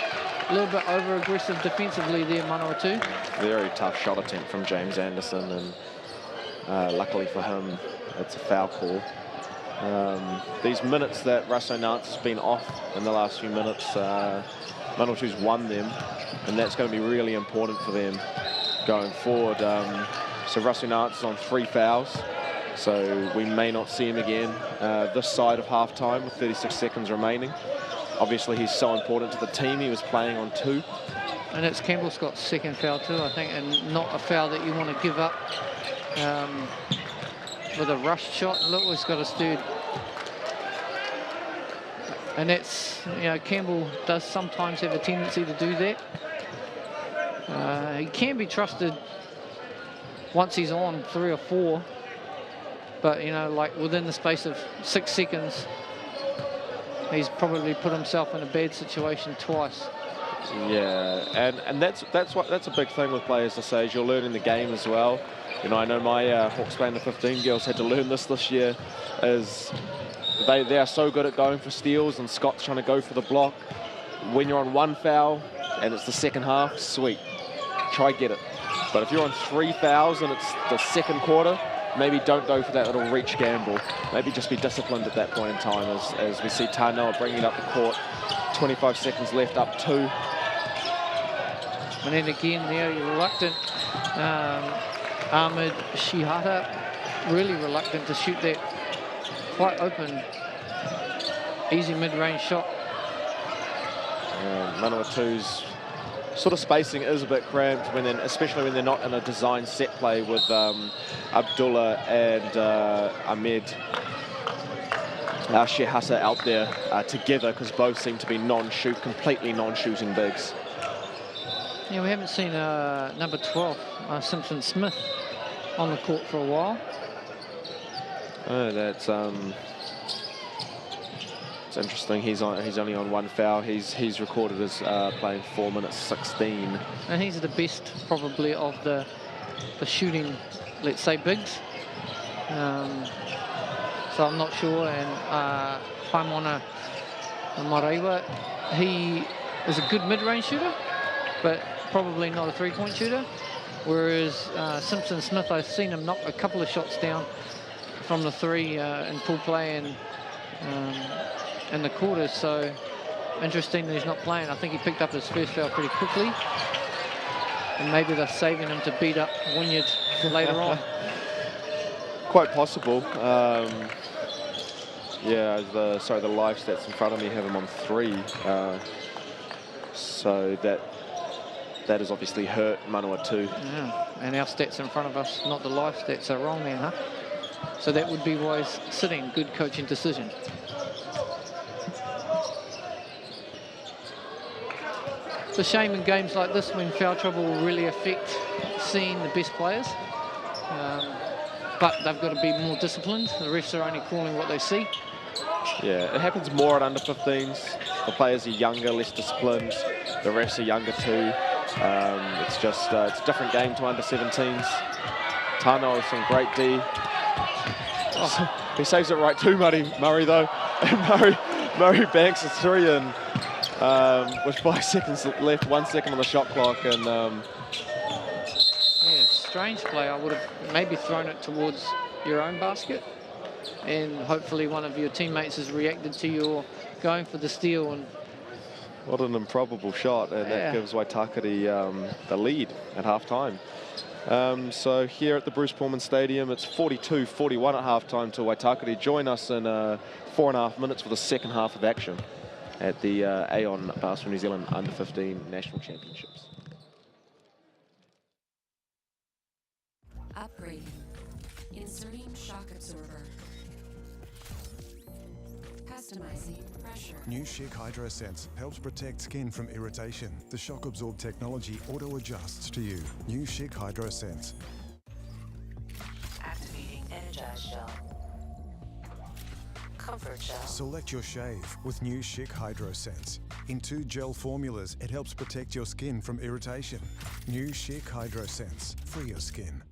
a little bit over-aggressive defensively there, Manawatu. Very tough shot attempt from James Anderson, and luckily for him, it's a foul call. These minutes that Russo Nance has been off in the last few minutes, Manawatu's won them, and that's going to be really important for them going forward. So Russo Nance is on 3 fouls. So we may not see him again this side of halftime with 36 seconds remaining. Obviously, he's so important to the team. He was playing on 2. And it's Campbell Scott's second foul too, I think, and not a foul that you want to give up with a rush shot. Look, he's got a stirred. And that's, you know, Campbell does sometimes have a tendency to do that. He can be trusted once he's on 3 or 4. But, you know, like within the space of 6 seconds, he's probably put himself in a bad situation twice. Yeah, and that's a big thing with players to say, is you're learning the game as well. You know, I know my Hawke's Bay Under-15 girls had to learn this year, is they are so good at going for steals, and Scott's trying to go for the block. When you're on 1 foul and it's the second half, sweet, try get it. But if you're on 3 fouls and it's the second quarter, maybe don't go for that little reach gamble. Maybe just be disciplined at that point in time as we see Tanoa bringing it up the court. 25 seconds left, up 2. And then again there, you're reluctant. Ahmed Shihata, really reluctant to shoot that quite open. Easy mid-range shot. Manawatu's sort of spacing is a bit cramped, especially when they're not in a design set play with Abdullah and Ahmed Shehasa out there together, because both seem to be completely non-shooting bigs. Yeah, we haven't seen number 12, Simpson Smith, on the court for a while. Oh, that's it's interesting. He's only on 1 foul. He's recorded as playing 4 minutes 16. And he's the best probably of the shooting, let's say, bigs. So I'm not sure. And Paimona Marewa, he is a good mid-range shooter, but probably not a three-point shooter. Whereas Simpson Smith, I've seen him knock a couple of shots down from the three in pool play and in the quarters. So interesting that he's not playing. I think he picked up his first foul pretty quickly, and maybe they're saving him to beat up Wynyard later on. Quite possible. The live stats in front of me have him on 3. So that has obviously hurt Manawatu. Yeah, and our stats in front of us, not the live stats, are wrong then, huh? So that would be why he's sitting. Good coaching decision. It's a shame in games like this when foul trouble will really affect seeing the best players. But they've got to be more disciplined. The refs are only calling what they see. Yeah, it happens more at under 15s. The players are younger, less disciplined. The refs are younger too. It's just it's a different game to under 17s. Tano with some great D. Oh, he saves it right too, Murray though. And Murray banks a 3 in with 5 seconds left, 1 second on the shot clock, and yeah, strange play. I would have maybe thrown it towards your own basket, and hopefully one of your teammates has reacted to your going for the steal. And what an improbable shot, and that gives Waitakere the lead at half-time. So here at the Bruce Pullman Stadium, it's 42-41 at half-time to Waitakere. Join us in 4.5 minutes for the second half of action at the Aon Basketball New Zealand Under-15 National Championships. Upgrading. Inserting shock absorber. Customizing pressure. New Schick HydroSense helps protect skin from irritation. The shock absorb technology auto-adjusts to you. New Schick HydroSense. Activating energized gel. Comfort gel. Select your shave with new Schick HydroSense. In 2 gel formulas, it helps protect your skin from irritation. New Schick HydroSense. Free your skin.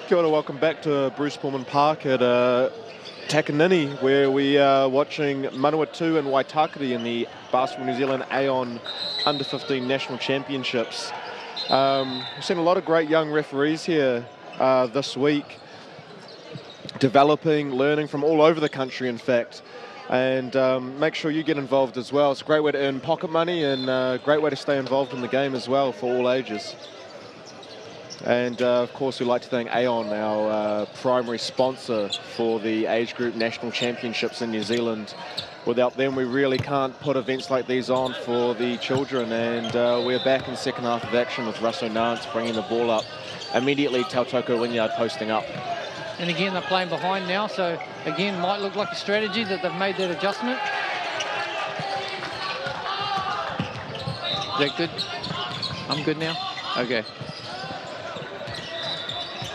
Kia ora, welcome back to Bruce Pullman Park at Takanini, where we are watching Manawatu and Waitakere in the Basketball New Zealand Aon Under-15 National Championships. We've seen a lot of great young referees here this week, developing, learning from all over the country, in fact. And make sure you get involved as well. It's a great way to earn pocket money and a great way to stay involved in the game as well for all ages. And of course, we'd like to thank Aon, our primary sponsor for the age group national championships in New Zealand. Without them, we really can't put events like these on for the children. And we're back in the second half of action with Russo Nance bringing the ball up. Immediately, Tautoko Wynyard posting up. And again, they're playing behind now, so again, might look like a strategy that they've made that adjustment. Is that good? I'm good now? Okay.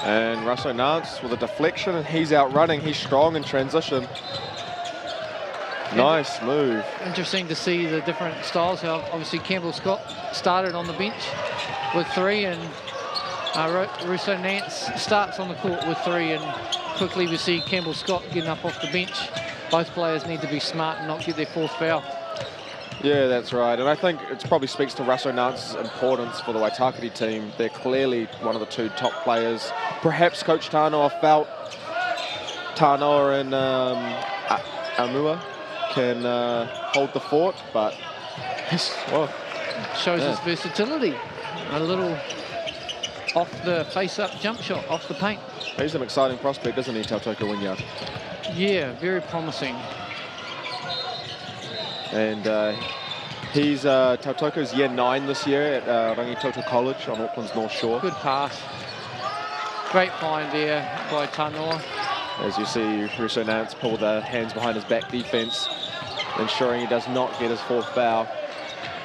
And Russo Nance with a deflection, and he's out running. He's strong in transition. Nice move. Interesting to see the different styles. How obviously Campbell Scott started on the bench with 3, and Russo Nance starts on the court with 3, and quickly we see Campbell Scott getting up off the bench. Both players need to be smart and not get their 4th foul. Yeah, that's right. And I think it probably speaks to Russo Nance's importance for the Waitakere team. They're clearly one of the 2 top players. Perhaps Coach Tanoa felt Tanoa and Amua can hold the fort, but well, shows his versatility. A little off the face-up jump shot, off the paint. He's an exciting prospect, isn't he, Tautoko Wynyard? Yeah, very promising. And he's Tautoko's year 9 this year at Rangitoto College on Auckland's North Shore. Good pass. Great find there by Tanoa. As you see, Russo Nance pull the hands behind his back defense, ensuring he does not get his 4th foul.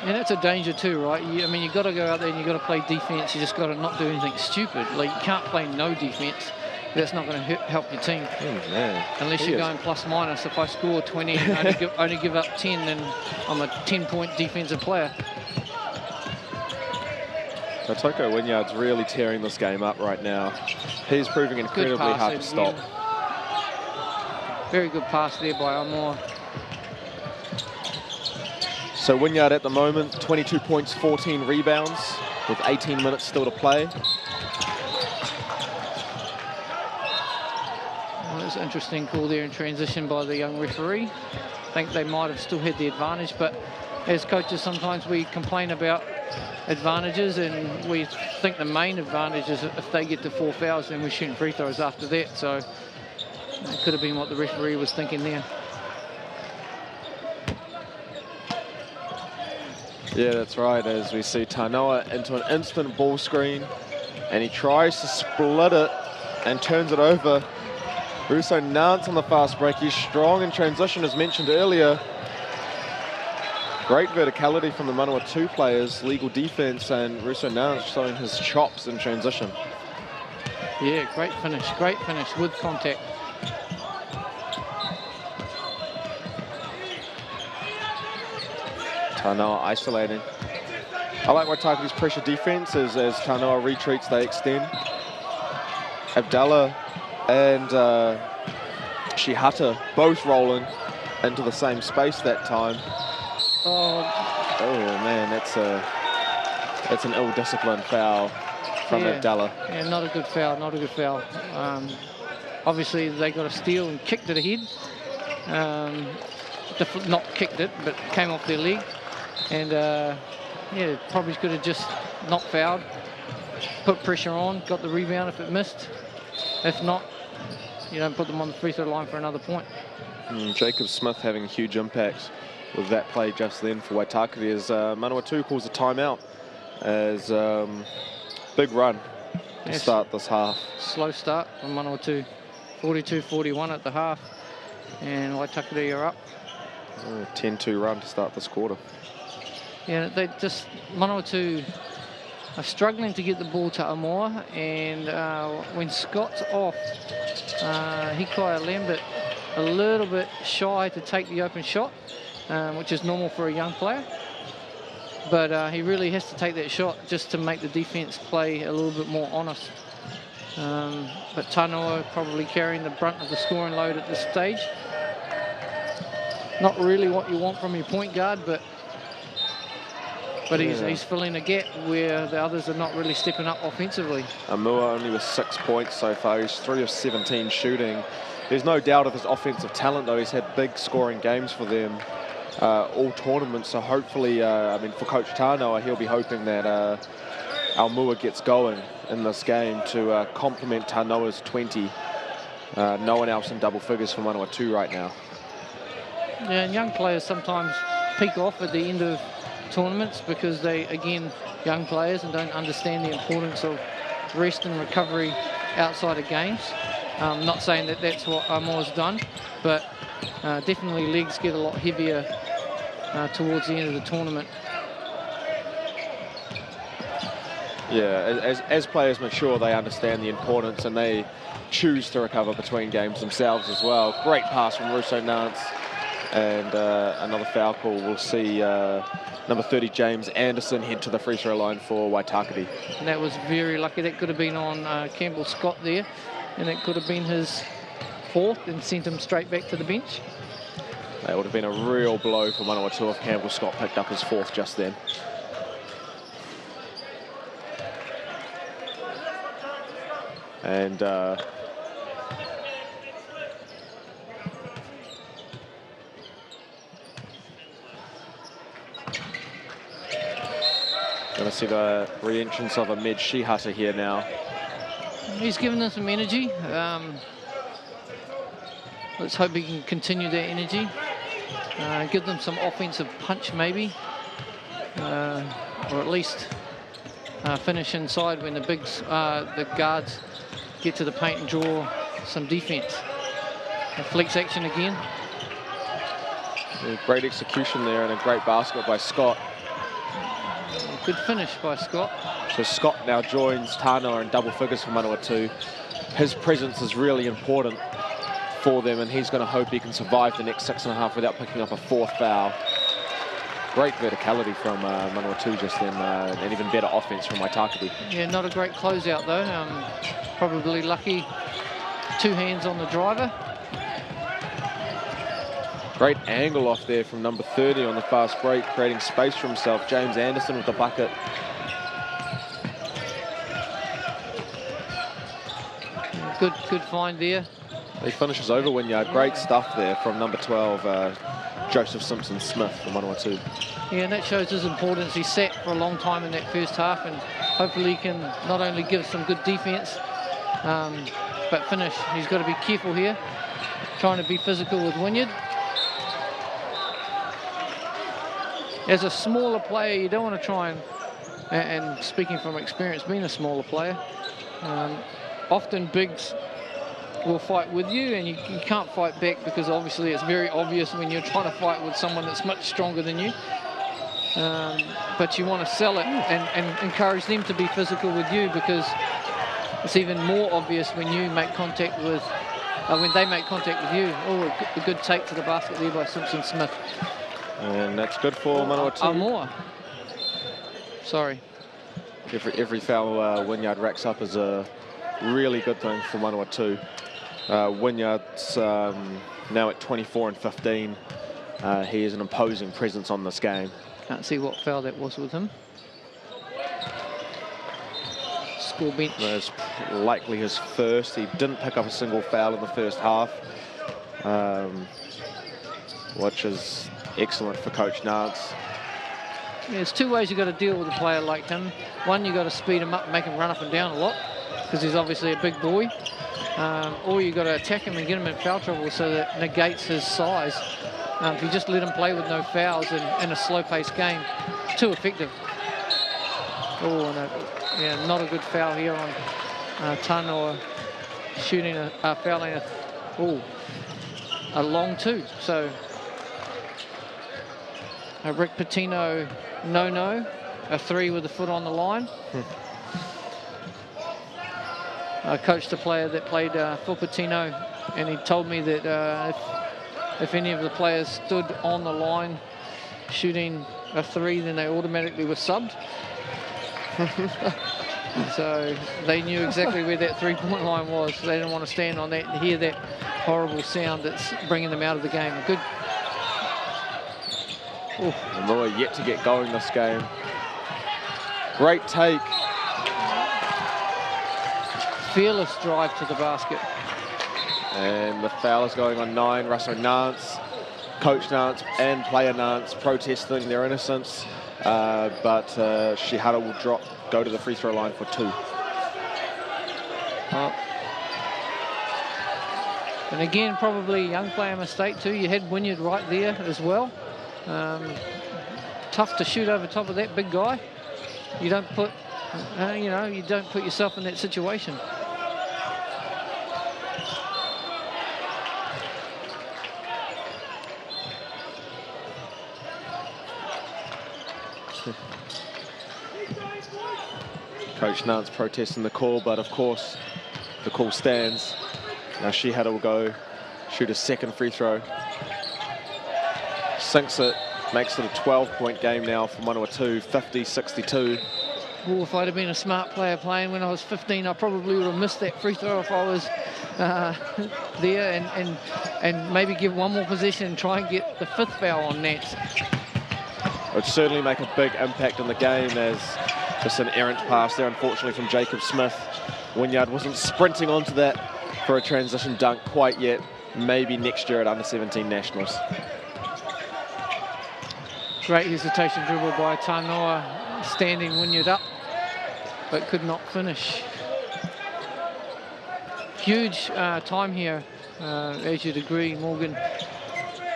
And that's a danger too, right? I mean, you've got to go out there and you've got to play defense. You just got to not do anything stupid. Like, you can't play no defense. That's not going to help your team. Man. Unless you're going plus minus. If I score 20 and only give up 10, then I'm a 10-point defensive player. Tautoko Wynyard's really tearing this game up right now. He's proving incredibly hard to stop. Very good pass there by Amor. So Wynyard at the moment, 22 points, 14 rebounds, with 18 minutes still to play. Well, it's an interesting call there in transition by the young referee. I think they might have still had the advantage, but as coaches, sometimes we complain about advantages, and we think the main advantage is if they get to 4 fouls, then we're shooting free throws after that. So it could have been what the referee was thinking there. Yeah, that's right, as we see Tanoa into an instant ball screen, and he tries to split it and turns it over. Russo Nance on the fast break. He's strong in transition, as mentioned earlier. Great verticality from the Manawatu players, legal defense, and Russo Nance showing his chops in transition. Yeah, great finish with contact. Tanoa isolating. I like Waitakere's pressure defense as Tanoa retreats, they extend. Abdallah and Shihata both rolling into the same space that time. Oh man, that's an ill-disciplined foul from Abdallah. Yeah, not a good foul, not a good foul. Obviously, they got a steal and kicked it ahead. Not kicked it, but came off their leg. And yeah, probably could have just not fouled, put pressure on, got the rebound if it missed. If not, you don't put them on the free throw line for another point. Jacob Smith having a huge impact with that play just then for Waitakere, as Manawatu calls a timeout, as big run to start this half. Slow start from Manawatu, 42-41 at the half, and Waitakere are up. 10-2 run to start this quarter. Yeah, Manawatu are struggling to get the ball to Amor, and when Scott's off, Hikaya Lambert a little bit shy to take the open shot, which is normal for a young player. But he really has to take that shot just to make the defense play a little bit more honest. But Tanoa probably carrying the brunt of the scoring load at this stage. Not really what you want from your point guard, but he's filling a gap where the others are not really stepping up offensively. Amua only with 6 points so far. He's 3 of 17 shooting. There's no doubt of his offensive talent, though. He's had big scoring games for them all tournaments. So hopefully, I mean, for Coach Tanoa, he'll be hoping that Amua gets going in this game to complement Tanoa's 20. No one else in double figures for Manawatu right now. Yeah, and young players sometimes peak off at the end of tournaments because they, again, young players and don't understand the importance of rest and recovery outside of games. Not saying that that's what Amoa's done, but definitely legs get a lot heavier towards the end of the tournament. Yeah, as players mature, they understand the importance and they choose to recover between games themselves as well. Great pass from Russo Nance. And another foul call. We'll see number 30, James Anderson, head to the free throw line for Waitakere. And that was very lucky. That could have been on Campbell Scott there, and it could have been his 4th and sent him straight back to the bench. That would have been a real blow for Manawatu if Campbell Scott picked up his 4th just then. And going to see the re-entrance of Ahmed Shihata here now. He's given them some energy. Let's hope he can continue that energy. Give them some offensive punch maybe. Or at least finish inside when the guards get to the paint and draw some defense. A flex action again. Yeah, great execution there and a great basket by Scott. Good finish by Scott. So Scott now joins Tanoa in double figures for Manawatu. His presence is really important for them and he's going to hope he can survive the next 6.5 without picking up a 4th foul. Great verticality from Manawatu just then, and even better offense from Waitakere. Yeah, not a great closeout though. Probably lucky. 2 hands on the driver. Great angle off there from number 30 on the fast break, creating space for himself. James Anderson with the bucket. Good find there. He finishes over Wynyard. Great stuff there from number 12, Joseph Simpson-Smith from Manawatu. Yeah, and that shows his importance. He sat for a long time in that first half, and hopefully he can not only give some good defense, but finish. He's got to be careful here, trying to be physical with Wynyard. As a smaller player, you don't want to try and speaking from experience, being a smaller player, often bigs will fight with you and you can't fight back because obviously it's very obvious when you're trying to fight with someone that's much stronger than you. But you want to sell it and encourage them to be physical with you because it's even more obvious when you make contact with, when they make contact with you. Oh, a good take to the basket there by Simpson-Smith. And that's good for Manawatu. More. Sorry. Every foul Wynyard racks up is a really good thing for Manawatu. Wynyard's now at 24 and 15. He is an imposing presence on this game. Can't see what foul that was with him. Score bench. That's likely his first. He didn't pick up a single foul in the first half, which is excellent for Coach Nance. Yeah, there's 2 ways you've got to deal with a player like him. One, you've got to speed him up and make him run up and down a lot because he's obviously a big boy. Or you've got to attack him and get him in foul trouble so that negates his size. If you just let him play with no fouls in a slow-paced game, it's too effective. Oh, and yeah, not a good foul here on Tanoa shooting fouling a long 2. So Rick Patino, no, a 3 with the foot on the line. I coached a player that played for Patino, and he told me that if any of the players stood on the line shooting a 3, then they automatically were subbed. So they knew exactly where that three-point line was. They didn't want to stand on that and hear that horrible sound that's bringing them out of the game. A good. Moa yet to get going this game. Great take. Fearless drive to the basket. And the foul is going on 9. Russell Nance, Coach Nance and player Nance protesting their innocence. But Shihara will go to the free throw line for 2. And again, probably a young player mistake too. You had Wynyard right there as well. Tough to shoot over top of that big guy. You don't put, you don't put yourself in that situation. Coach Nance protesting the call, but of course the call stands. Now Shihara will go shoot a second free throw. Sinks it, makes it a 12-point game now for Manawatu, 50-62. Well, if I'd have been a smart player playing when I was 15, I probably would have missed that free throw if I was there, and maybe give one more possession and try and get the 5th foul on Nance. It would certainly make a big impact on the game, as just an errant pass there, unfortunately, from Jacob Smith. Wynyard wasn't sprinting onto that for a transition dunk quite yet. Maybe next year at Under-17 Nationals. Great hesitation dribble by Tanoa, standing Wynyard up, but could not finish. Huge time here, as you'd agree, Morgan,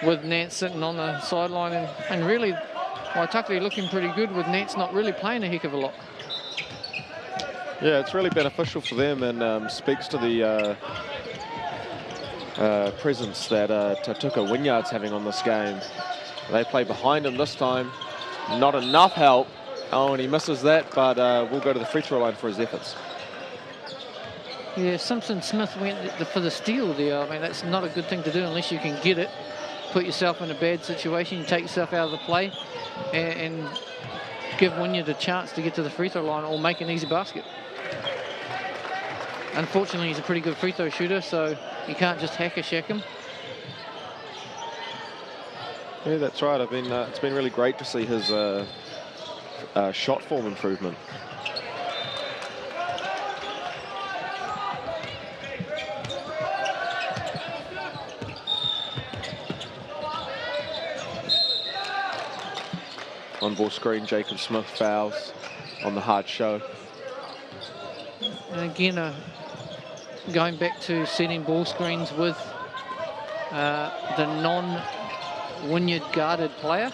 with Nance sitting on the sideline, and really Waitakere looking pretty good with Nance not really playing a heck of a lot. Yeah, it's really beneficial for them, and speaks to the presence that Tatuka Wynyard's having on this game. They play behind him this time. Not enough help. Oh, and he misses that, but we'll go to the free throw line for his efforts. Yeah, Simpson Smith went for the steal there. I mean, that's not a good thing to do unless you can get it. Put yourself in a bad situation, you take yourself out of the play, and give Wynyard a chance to get to the free throw line or make an easy basket. Unfortunately, he's a pretty good free throw shooter, so you can't just hack-a-shack him. Yeah, that's right. It's been really great to see his shot form improvement. On ball screen, Jacob Smith fouls on the hard show. And again, going back to setting ball screens with the non-Wynyard guarded player.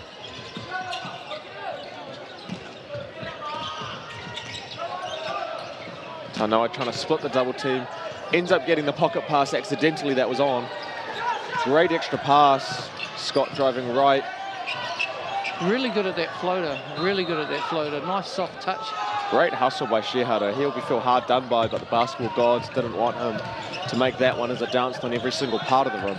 Tanoa trying to split the double team. Ends up getting the pocket pass accidentally that was on. Great extra pass. Scott driving right. Really good at that floater. Really good at that floater. Nice soft touch. Great hustle by Shihara. He'll feel hard done by, but the basketball gods didn't want him to make that one as it danced on every single part of the rim.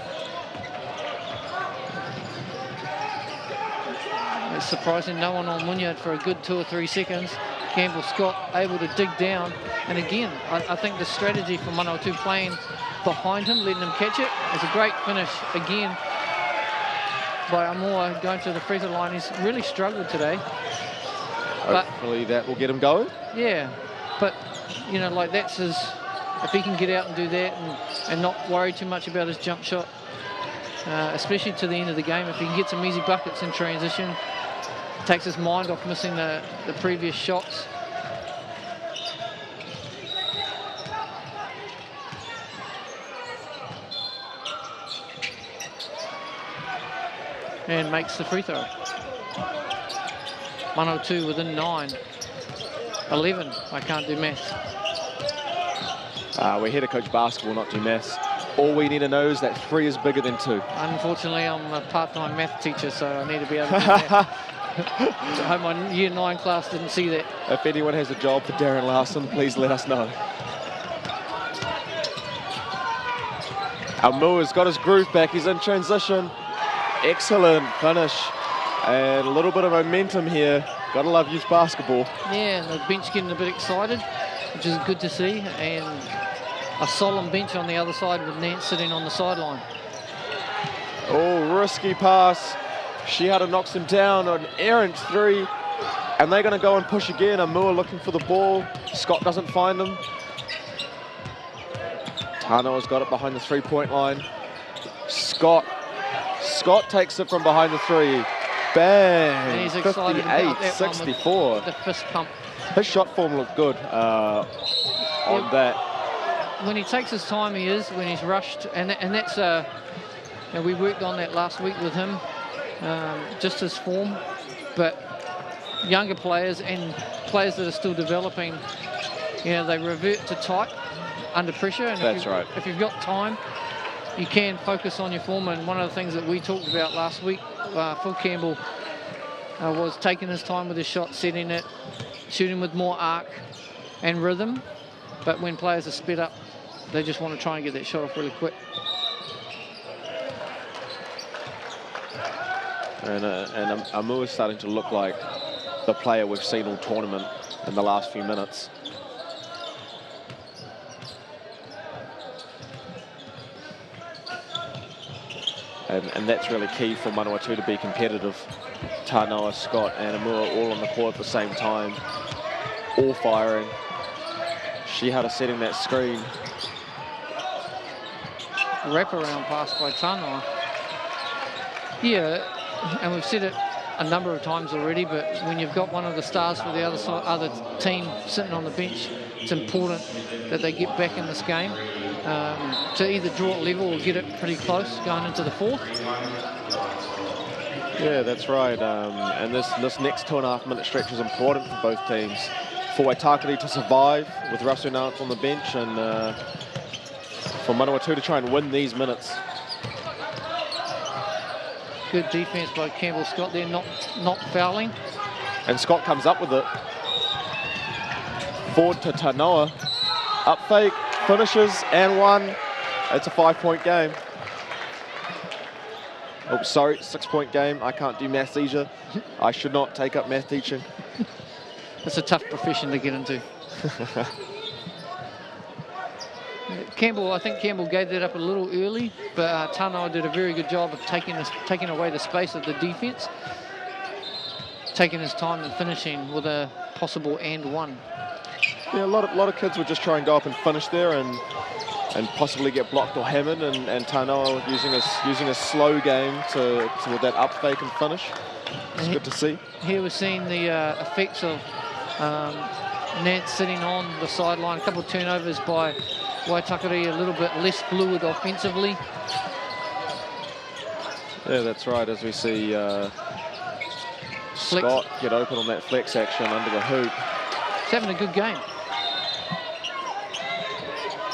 It's surprising no one on Wynyard for a good 2 or 3 seconds. Campbell Scott able to dig down. And again, I think the strategy for Manawatu playing behind him, letting him catch it, is a great finish again by Amor going to the free throw line. He's really struggled today. Hopefully that will get him going. Yeah, but you know, like that's his, if he can get out and do that and not worry too much about his jump shot, especially to the end of the game, if he can get some easy buckets in transition, takes his mind off missing the previous shots. And makes the free throw. 102 within 9. 11, I can't do maths. We're here to coach basketball, not do maths. All we need to know is that 3 is bigger than 2. Unfortunately, I'm a part-time math teacher, so I need to be able to do that. I hope my year 9 class didn't see that. If anyone has a job for Darren Larson, please let us know. Almua's got his groove back. He's in transition. Excellent finish. And a little bit of momentum here. Gotta love youth basketball. Yeah, and the bench getting a bit excited. which is good to see, and a solemn bench on the other side with Nance sitting on the sideline. Oh, risky pass. Shihara knocks him down, an errant 3, and they're going to go and push again. Amua looking for the ball. Scott doesn't find him. Tanoa's got it behind the 3-point line. Scott takes it from behind the 3. Bang! And he's excited about that 64. With the fist pump. His shot form looked good on that. When he takes his time, he is. When he's rushed, and that's and we worked on that last week with him, just his form. But younger players and players that are still developing, they revert to tight under pressure. And That's right. If you've got time, you can focus on your form. And one of the things that we talked about last week, Phil Campbell was taking his time with his shot, setting it, shooting with more arc and rhythm. But when players are sped up, they just want to try and get that shot off really quick. And Amu is starting to look like the player we've seen all tournament in the last few minutes. And that's really key for Manawatu to be competitive. Tanoa, Scott and Amua all on the court at the same time, all firing. Shihara setting that screen. Wraparound pass by Tanoa. Yeah, and we've said it a number of times already, but when you've got one of the stars for the other team sitting on the bench, it's important that they get back in this game to either draw it level or get it pretty close going into the 4th. Yeah, that's right. And this next 2.5 minute stretch is important for both teams. For Waitakere to survive with Rasu Nance on the bench, and for Manawatu to try and win these minutes. Good defense by Campbell Scott there, not fouling. And Scott comes up with it. Forward to Tanoa. Up fake, finishes, and 1. It's a 5-point game. Oh, sorry, 6-point game. I can't do maths either. I should not take up math teaching. It's a tough profession to get into. I think Campbell gave that up a little early, but Tanoa did a very good job of taking away the space of the defense, taking his time and finishing with a possible and 1. Yeah, a lot of kids would just try and go up and finish there and possibly get blocked or hammered, and Tanoa using a slow game with that up fake and finish. It's good to see. Here we're seeing the effects of Nance sitting on the sideline. A couple of turnovers by Waitakere, a little bit less fluid offensively. Yeah, that's right, as we see Scott get open on that flex action under the hoop. He's having a good game.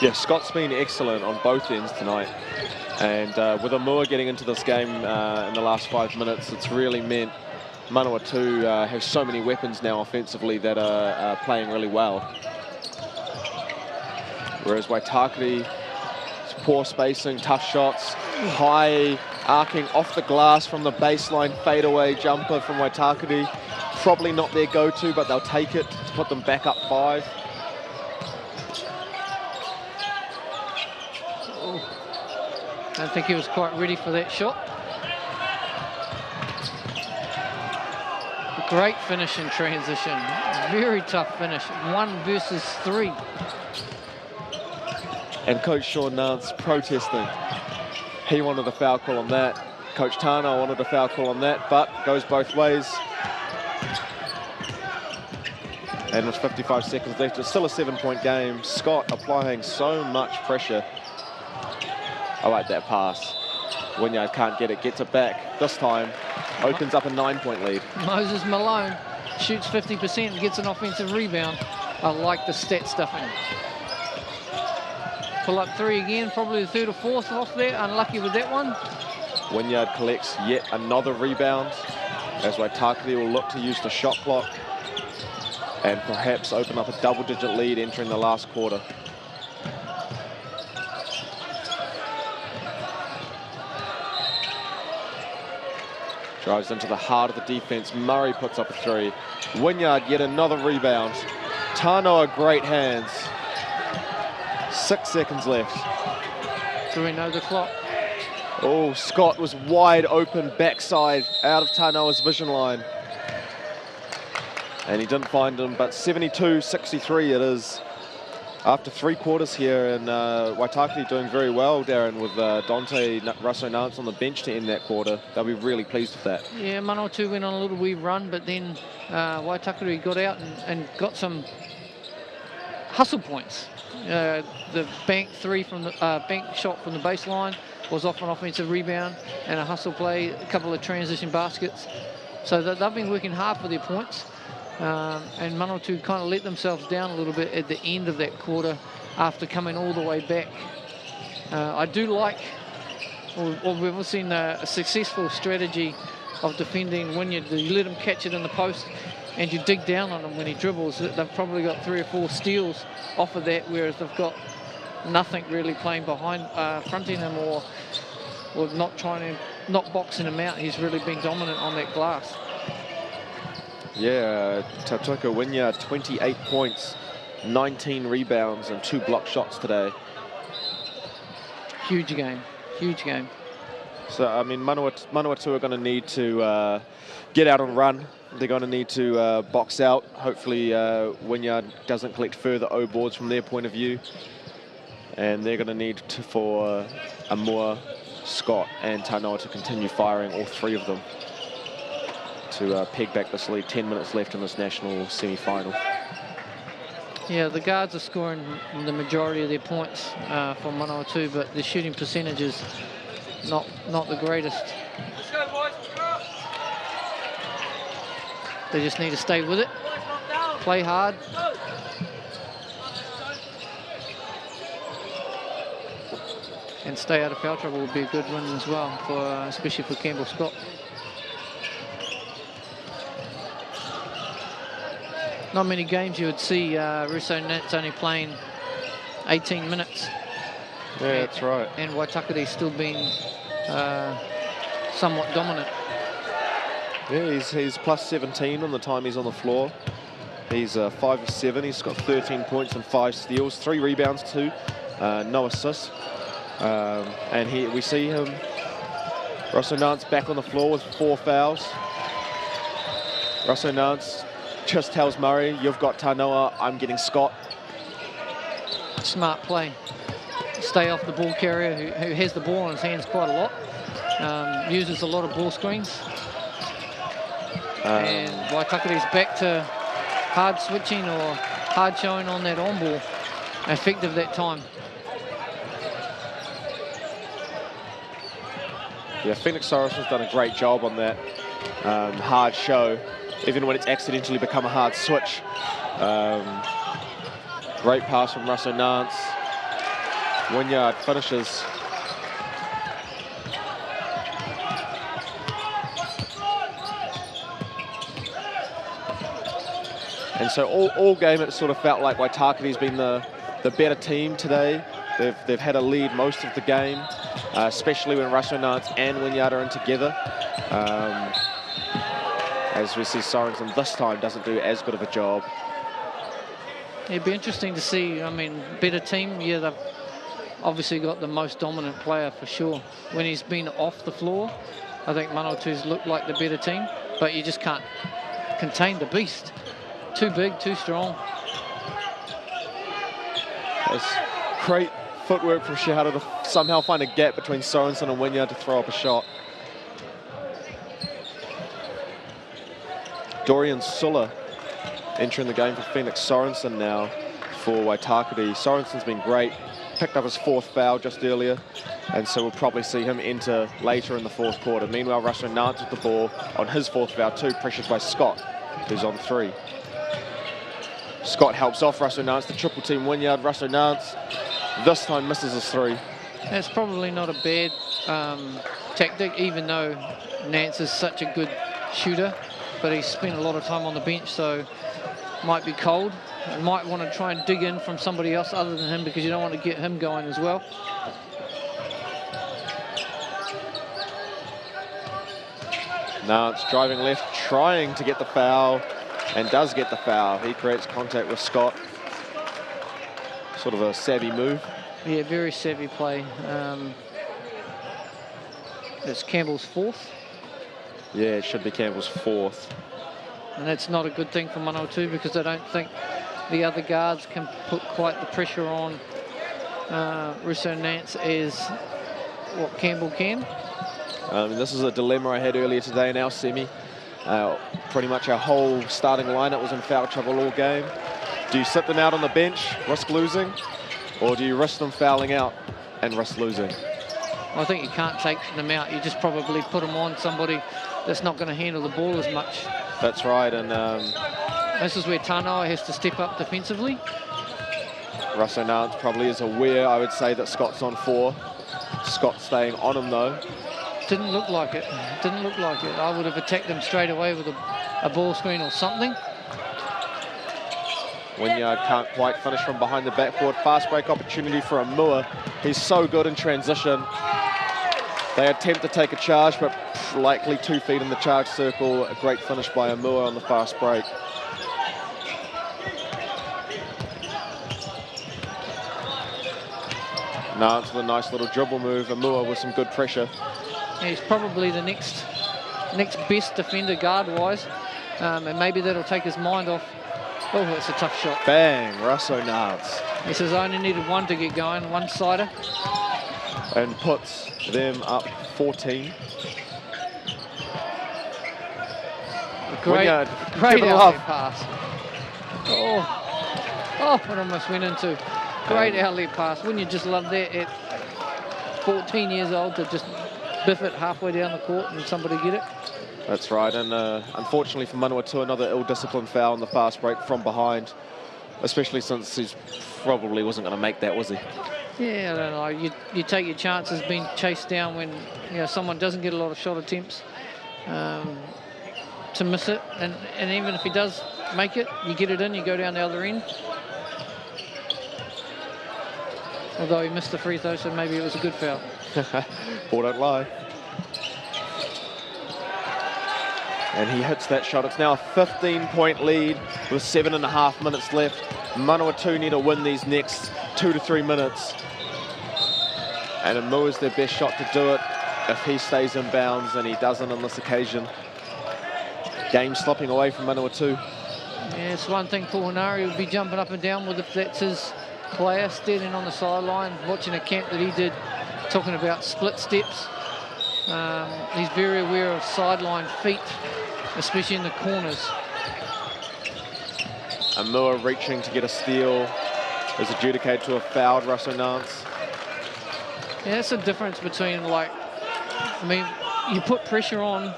Yeah, Scott's been excellent on both ends tonight. And with Amua getting into this game in the last 5 minutes, it's really meant Manawatu have so many weapons now offensively that are playing really well. Whereas Waitakere, poor spacing, tough shots, high arcing off the glass from the baseline fadeaway jumper from Waitakere. Probably not their go-to, but they'll take it to put them back up 5. I don't think he was quite ready for that shot. Great finish in transition. Very tough finish. 1 versus 3. And Coach Sean Nance protesting. He wanted a foul call on that. Coach Tano wanted a foul call on that, but goes both ways. And with 55 seconds left, it's still a 7-point game. Scott applying so much pressure. I like that pass. Wynyard can't get it, gets it back. This time, opens up a 9-point lead. Moses Malone shoots 50% and gets an offensive rebound. I like the stat stuffing. Pull up 3 again, probably the 3rd or 4th off there. Unlucky with that one. Wynyard collects yet another rebound as Waitakere will look to use the shot clock and perhaps open up a double-digit lead entering the last quarter. Drives into the heart of the defense. Murray puts up a 3. Wynyard yet another rebound. Tanoa, great hands. 6 seconds left. Do we know the clock? Oh, Scott was wide open backside out of Tanoa's vision line. And he didn't find him, but 72-63 it is. After 3 quarters here, and Waitakere doing very well, Darren, with Dante Russo-Nance on the bench to end that quarter. They'll be really pleased with that. Yeah, Manawatu went on a little wee run, but then Waitakere got out and got some hustle points. The bank shot from the baseline was off an offensive rebound and a hustle play, a couple of transition baskets. So they've been working hard for their points. And Manawatu kind of let themselves down a little bit at the end of that quarter after coming all the way back. I do like, or we've seen a successful strategy of defending Wynyard. You let him catch it in the post and you dig down on him when he dribbles. They've probably got 3 or 4 steals off of that, whereas they've got nothing really playing behind, fronting him or not boxing him out. He's really been dominant on that glass. Yeah, Tatuka Wynyard, 28 points, 19 rebounds and 2 block shots today. Huge game, huge game. So, I mean, Manawatu are going to need to get out and run. They're going to need to box out. Hopefully, Wynyard doesn't collect further O boards from their point of view. And they're going to need for Amua, Scott and Tanoa to continue firing, all 3 of them, to peg back this lead. 10 minutes left in this national semi-final. Yeah, the guards are scoring the majority of their points for Manawatu, but the shooting percentage is not the greatest. They just need to stay with it, play hard. And stay out of foul trouble would be a good win as well, especially for Campbell Scott. Not many games you would see Russo-Nance only playing 18 minutes. Yeah, that's right. And Waitakere still being somewhat dominant. Yeah, he's plus 17 on the time he's on the floor. He's 5 of 7. He's got 13 points and 5 steals, 3 rebounds too, no assists. And we see him, Russo-Nance back on the floor with 4 fouls. Russo-Nance just tells Murray, you've got Tanoa, I'm getting Scott. Smart play. Stay off the ball carrier who has the ball in his hands quite a lot. Uses a lot of ball screens. And Waitakere's back to hard switching or hard showing on that on ball. Effective that time. Yeah, Phoenix Sorensen's done a great job on that hard show, even when it's accidentally become a hard switch. Great pass from Russo-Nance. Wynyard finishes. And so all game it sort of felt like Waitakere's been the better team today. They've had a lead most of the game, especially when Russo-Nance and Wynyard are in together. As we see, Sorensen this time doesn't do as good of a job. It'd be interesting to see, I mean, better team. Yeah, they've obviously got the most dominant player for sure. When he's been off the floor, I think Manawatu's looked like the better team, but you just can't contain the beast. Too big, too strong. It's great footwork from Shihara to somehow find a gap between Sorensen and Wynyard to throw up a shot. Dorian Sulla entering the game for Phoenix Sorensen now for Waitakere. Sorensen's been great, picked up his 4th foul just earlier, and so we'll probably see him enter later in the 4th quarter. Meanwhile, Russo-Nance with the ball on his 4th foul too, pressured by Scott, who's on 3. Scott helps off Russo-Nance, the triple team Wynyard. Russo-Nance this time misses his 3. That's probably not a bad tactic, even though Nance is such a good shooter, but he's spent a lot of time on the bench, so might be cold. And might want to try and dig in from somebody else other than him, because you don't want to get him going as well. Nance driving left, trying to get the foul. and does get the foul. He creates contact with Scott. Sort of a savvy move. Yeah, very savvy play. It's Campbell's fourth. Yeah, it should be Campbell's fourth. And that's not a good thing for Manawatu because I don't think the other guards can put quite the pressure on Russo Nance as what Campbell can. This is a dilemma I had earlier today in our semi. Pretty much our whole starting lineup was in foul trouble all game. Do you sit them out on the bench, risk losing, or do you risk them fouling out and risk losing? I think you can't take them out. You just probably put them on somebody that's not going to handle the ball as much. That's right, and this is where Tanoa has to step up defensively. Russo Nance probably is aware, I would say, that Scott's on 4. Scott staying on him though. Didn't look like it. Didn't look like it. I would have attacked him straight away with a ball screen or something. Wynyard can't quite finish from behind the backboard. Fast break opportunity for Amua. He's so good in transition. They attempt to take a charge, but likely 2 feet in the charge circle. A great finish by Amua on the fast break. Nance with a nice little dribble move. Amua with some good pressure. Yeah, he's probably the next best defender guard-wise, and maybe that'll take his mind off. Oh, that's a tough shot. Bang, Russo Nance. He says I only needed one to get going, one-sider. And puts them up 14. Great give it outlet love. pass. Oh, what I almost went into. Great outlet pass. Wouldn't you just love that at 14 years old to just biff it halfway down the court and somebody get it? That's right, and unfortunately for Manawatu, another ill-disciplined foul on the fast break from behind, especially since he probably wasn't going to make that, was he? Yeah, I don't know. You take your chances being chased down when someone doesn't get a lot of shot attempts to miss it, and even if he does make it, you get it in, you go down the other end. Although he missed the free throw, so maybe it was a good foul. Ball don't lie. And he hits that shot. It's now a 15-point lead with 7.5 minutes left. Manawatu need to win these next 2 to 3 minutes. And Amu is their best shot to do it if he stays in bounds, and he doesn't on this occasion. Game slipping away from Manawatu. Yeah, it's one thing Paul Hanari would be jumping up and down with if that's his player, standing on the sideline, watching a camp that he did, talking about split steps. He's very aware of sideline feet, especially in the corners. Amua reaching to get a steal is adjudicated to have fouled Russo Nance. Yeah, that's the difference between, you put pressure on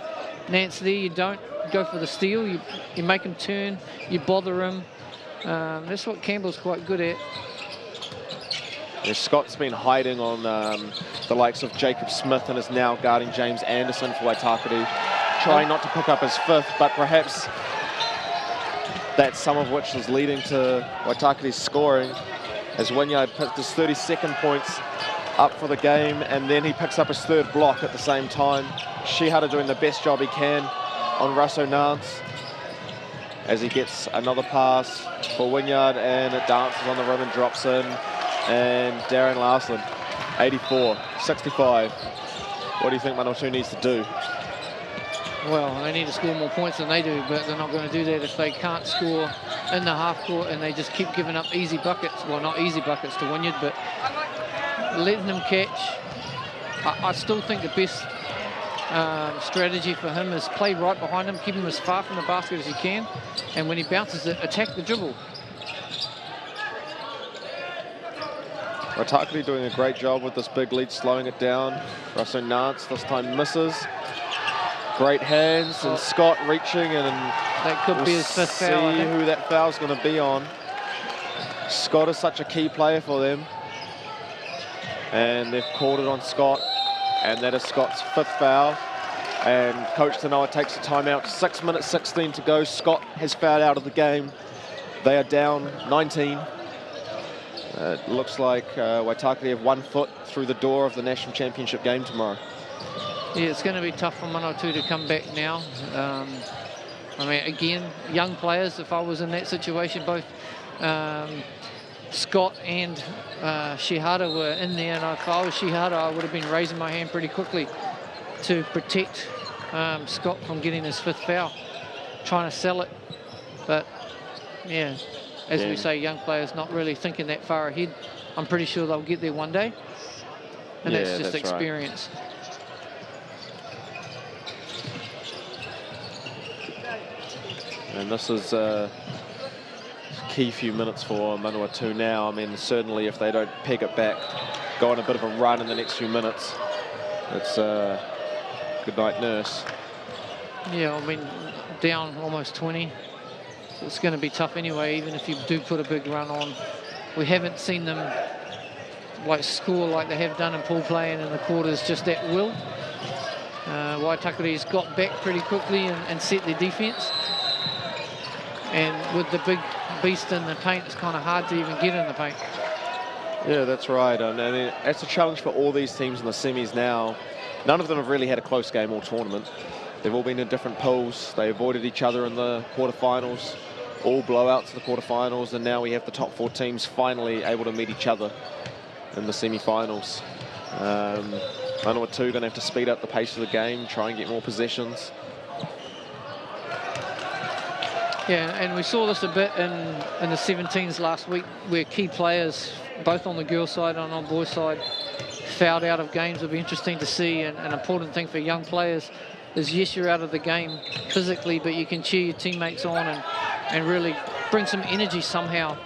Nance there, you don't go for the steal, you make him turn, you bother him. That's what Campbell's quite good at. Yeah, Scott's been hiding on the likes of Jacob Smith and is now guarding James Anderson for Waitakere, trying not to pick up his 5th, but perhaps that's some of which is leading to Waitakere's scoring, as Wynyard picked his 32nd points up for the game, and then he picks up his 3rd block at the same time. Shihara doing the best job he can on Russo Nance as he gets another pass for Wynyard, and it dances on the rim and drops in. And Darren Larson, 84, 65. What do you think Manawatu needs to do? Well, they need to score more points than they do, but they're not going to do that if they can't score in the half court and they just keep giving up easy buckets. Well, not easy buckets to Wynyard, but letting them catch. I still think the best strategy for him is play right behind him, keep him as far from the basket as you can, and when he bounces it, attack the dribble. Waitakere doing a great job with this big lead, slowing it down. Russo Nance this time misses. Great hands, and Scott reaching, and that could be his 5th foul. See who that foul's going to be on. Scott is such a key player for them, and they've called it on Scott, and that is Scott's 5th foul. And Coach Tanoa takes a timeout. 6 minutes 16 to go. Scott has fouled out of the game. They are down 19. It looks like Waitakere have 1 foot through the door of the National Championship game tomorrow. Yeah, it's going to be tough for Manawatu to come back now. I mean, again, young players, if I was in that situation, both Scott and Shihara were in there, and if I was Shihara, I would have been raising my hand pretty quickly to protect Scott from getting his 5th foul, trying to sell it. But, yeah, as we say, young players not really thinking that far ahead. I'm pretty sure they'll get there one day, and that's just experience. Right. And this is a key few minutes for Manawatu now. I mean, certainly if they don't peg it back, go on a bit of a run in the next few minutes, it's good night, nurse. Yeah, I mean, down almost 20. So it's going to be tough anyway, even if you do put a big run on. We haven't seen them score like they have done in pool play and in the quarters, just at will. Waitakere's got back pretty quickly and set their defence. And with the big beast in the paint, it's kind of hard to even get in the paint. Yeah, that's right. And I mean, it's a challenge for all these teams in the semis now. None of them have really had a close game all tournament. They've all been in different pools. They avoided each other in the quarterfinals, all blowouts in the quarterfinals, and now we have the top 4 teams finally able to meet each other in the semi-finals. Manawatu going to have to speed up the pace of the game, try and get more possessions. Yeah, and we saw this a bit in the 17s last week, where key players, both on the girls' side and on the boys' side, fouled out of games. It'll be interesting to see. And an important thing for young players is, yes, you're out of the game physically, but you can cheer your teammates on and really bring some energy somehow.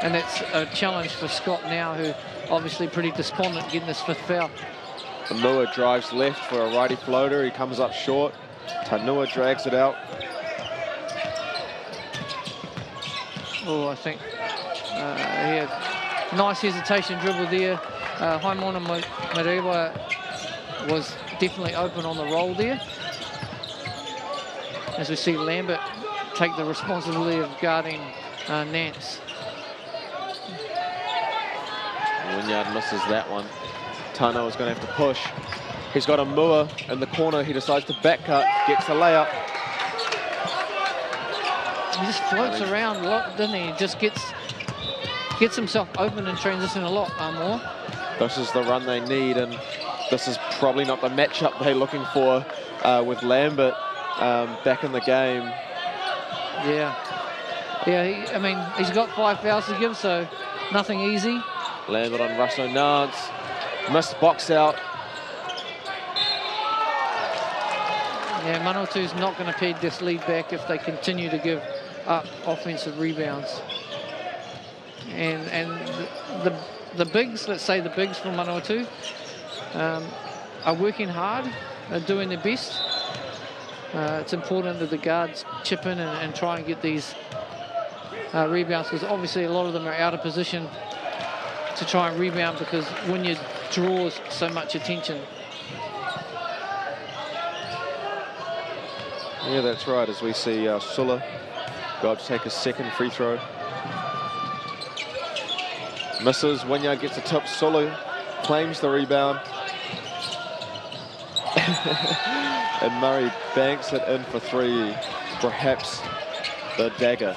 And that's a challenge for Scott now, who obviously pretty despondent getting his 5th foul. Amua drives left for a righty floater. He comes up short. Tanua drags it out. Oh, I think he had nice hesitation dribble there. Haimona Marewa was definitely open on the roll there. As we see Lambert take the responsibility of guarding Nance. Wynyard misses that one. Tano is going to have to push. He's got Amua in the corner. He decides to back cut, gets the layup. He just floats around a lot, doesn't he? He just gets himself open in transition a lot, more. This is the run they need, and this is probably not the matchup they're looking for with Lambert back in the game. Yeah. Yeah, I mean, he's got 5 fouls to give, so nothing easy. Lambert on Russell Nance. Missed box out. Yeah, Manawatu's not going to peg this lead back if they continue to give up offensive rebounds. And the bigs, let's say the bigs from Manawatu, are working hard, are doing their best. It's important that the guards chip in and try and get these rebounds, because obviously a lot of them are out of position to try and rebound because Wynyard draws so much attention. Yeah, that's right, as we see Sulla go up to take his 2nd free throw. Misses, Wynyard gets a tip, Sulla claims the rebound. And Murray banks it in for 3, perhaps the dagger.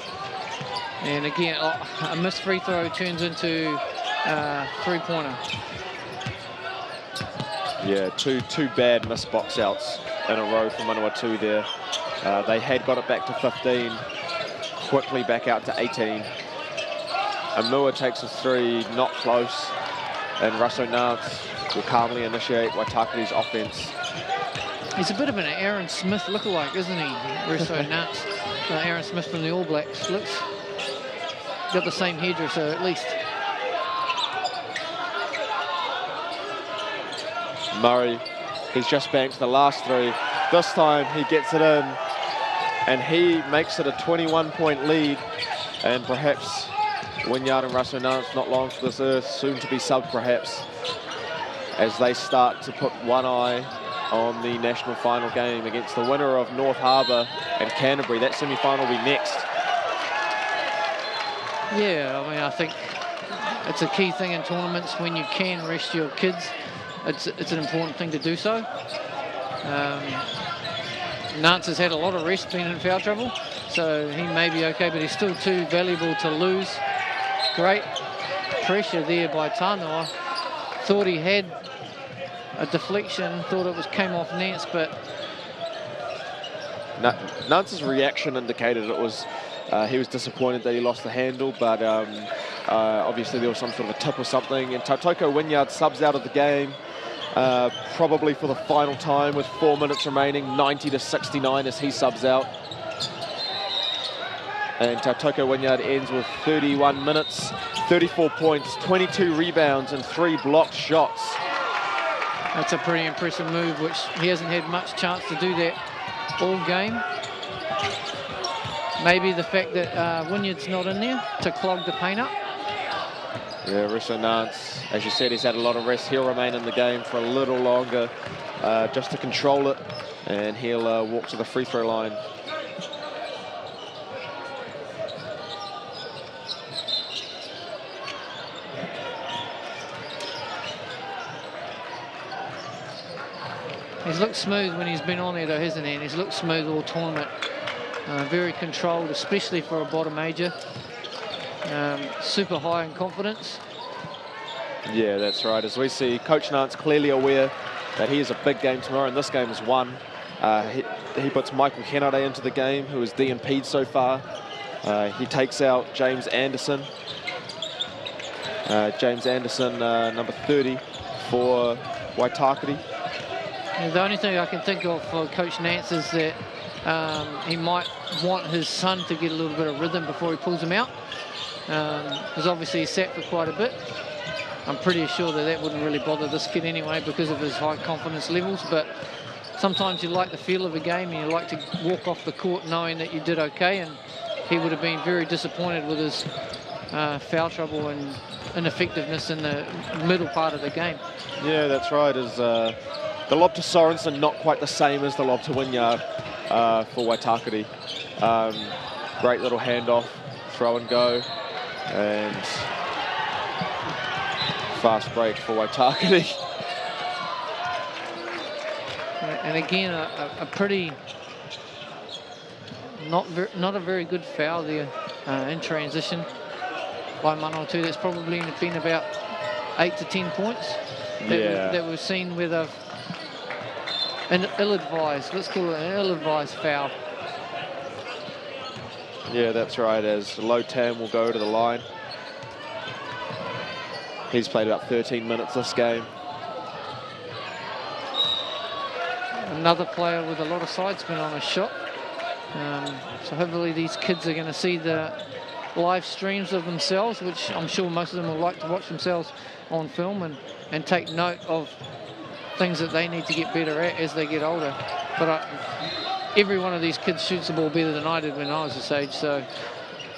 And again, a missed free throw turns into 3-pointer. Yeah, two bad missed box outs in a row for Manawatu there. They had got it back to 15, quickly back out to 18. Amua takes a 3, not close, and Russell Nance will calmly initiate Waitakere's offense. He's a bit of an Aaron Smith lookalike, isn't he, Russell Nance? Aaron Smith from the All Blacks. Looks got the same hairdresser at least. Murray, he's just banked the last 3. This time he gets it in, and he makes it a 21-point lead. And perhaps Wynyard and Russell Nance not long for this earth, soon to be subbed perhaps, as they start to put one eye on the national final game against the winner of North Harbour and Canterbury. That semi-final will be next. Yeah, I mean, I think it's a key thing in tournaments when you can rest your kids. It's an important thing to do so. Nance has had a lot of rest, being in foul trouble, so he may be okay, but he's still too valuable to lose. Great pressure there by Tanoa. Thought he had a deflection, thought it came off Nance, but Nance's reaction indicated it was he was disappointed that he lost the handle, but obviously there was some sort of a tip or something. And Tautoko Wynyard subs out of the game, probably for the final time with 4 minutes remaining, 90-69 as he subs out. And Tautoko Wynyard ends with 31 minutes, 34 points, 22 rebounds and 3 blocked shots. That's a pretty impressive move, which he hasn't had much chance to do that all game. Maybe the fact that Wynyard's not in there to clog the paint up. Yeah, Russo Nance, as you said, he's had a lot of rest. He'll remain in the game for a little longer just to control it, and he'll walk to the free throw line. He's looked smooth when he's been on there though, hasn't he? And he's looked smooth all tournament. Very controlled, especially for a bottom major. Super high in confidence. Yeah, that's right. As we see, Coach Nance clearly aware that he is a big game tomorrow, and this game is one. He puts Michael Henare into the game, who is DNP'd so far. He takes out James Anderson. James Anderson, number 30 for Waitakere. The only thing I can think of for Coach Nance is that he might want his son to get a little bit of rhythm before he pulls him out. Because obviously he sat for quite a bit. I'm pretty sure that that wouldn't really bother this kid anyway because of his high confidence levels, but sometimes you like the feel of a game and you like to walk off the court knowing that you did okay, and he would have been very disappointed with his foul trouble and ineffectiveness in the middle part of the game. Yeah, that's right. The lob to Sorensen not quite the same as the lob to Wynyard for Waitakere. Great little handoff, throw and go, and fast break for Waitakere. And again, a pretty not a very good foul there in transition by Manawatu. That's probably been about 8 to 10 points that we've seen with an ill-advised, let's call it an ill-advised foul. Yeah, that's right, as Lotan will go to the line. He's played about 13 minutes this game. Another player with a lot of side spin on his shot. So hopefully these kids are going to see the live streams of themselves, which I'm sure most of them will like to watch themselves on film and take note of things that they need to get better at as they get older. But every one of these kids shoots the ball better than I did when I was this age. So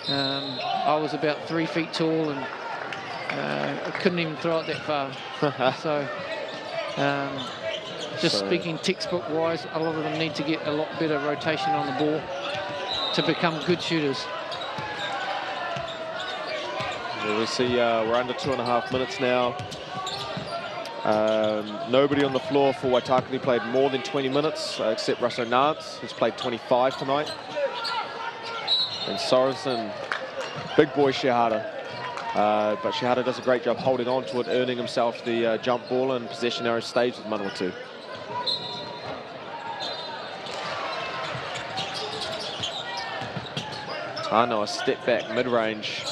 I was about 3 feet tall and I couldn't even throw it that far. So speaking textbook wise, a lot of them need to get a lot better rotation on the ball to become good shooters. Yeah, we see we're under 2.5 minutes now. Nobody on the floor for Waitakere played more than 20 minutes, except Russo Nance, who's played 25 tonight. And Sorensen, big boy Shihara. But Shihara does a great job holding on to it, earning himself the jump ball and possession arrow stage with Manawatu. Tano, a step back mid-range.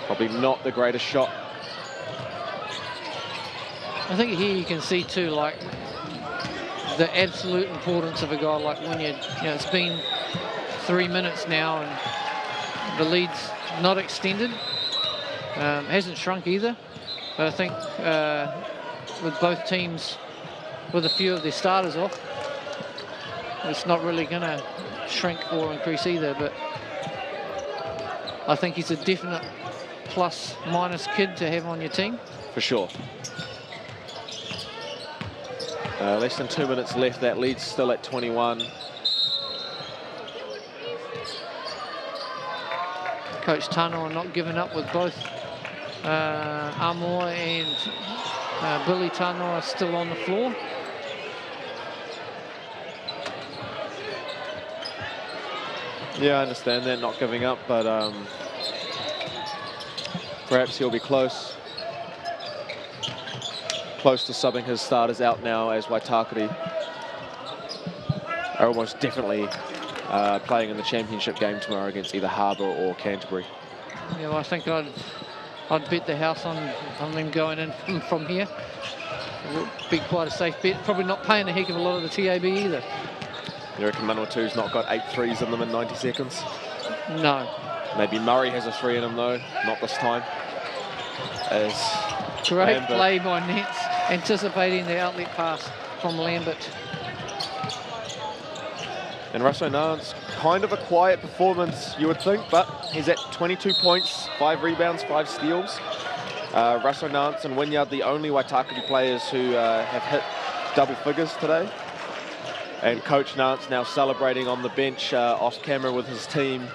Probably not the greatest shot. I think here you can see too, like, the absolute importance of a guy like Wynyard. You know, it's been 3 minutes now and the lead's not extended. Hasn't shrunk either. But I think with both teams, with a few of their starters off, it's not really going to shrink or increase either. But I think he's a definite plus-minus kid to have on your team. For sure. Less than 2 minutes left. That lead's still at 21. Coach Tanoa not giving up with both Amor and Billy Tanoa still on the floor. Yeah, I understand that, not giving up, but perhaps he'll be close to subbing his starters out now, as Waitakere are almost definitely playing in the championship game tomorrow against either Harbour or Canterbury. Yeah, well, I think I'd bet the house on them going in from here. It would be quite a safe bet. Probably not paying a heck of a lot of the TAB either. You reckon Manawatu's not got 8 threes in them in 90 seconds? No. Maybe Murray has a 3 in him though, not this time. As Great Lambert. play by Nets, anticipating the outlet pass from Lambert. And Russell Nance, kind of a quiet performance, you would think, but he's at 22 points, 5 rebounds, 5 steals. Russell Nance and Wynyard, the only Waitakere players who have hit double figures today. And Coach Nance now celebrating on the bench off camera with his team,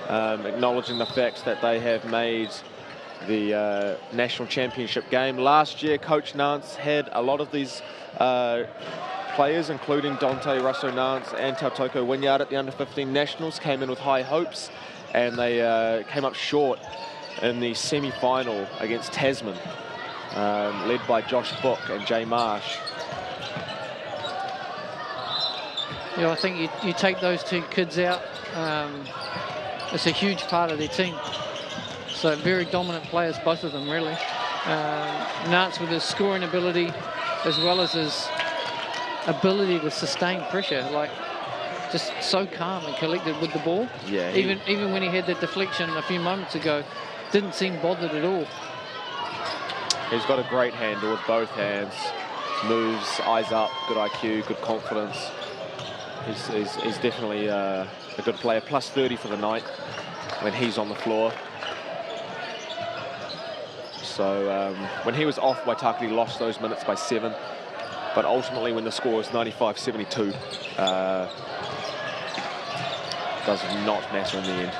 acknowledging the fact that they have made the national championship game. Last year, Coach Nance had a lot of these players, including Dante, Russell Nance and Tautoko Wynyard at the under-15 nationals, came in with high hopes, and they came up short in the semi-final against Tasman, led by Josh Book and Jay Marsh. Yeah, I think you take those two kids out, it's a huge part of their team. So very dominant players, both of them really. Nance with his scoring ability as well as his ability to sustain pressure, like just so calm and collected with the ball. Yeah. Even when he had that deflection a few moments ago, didn't seem bothered at all. He's got a great handle with both hands, moves, eyes up, good IQ, good confidence. He's definitely a good player. Plus 30 for the night when he's on the floor. So when he was off, Waitakere lost those minutes by 7. But ultimately, when the score was 95-72, does not matter in the end.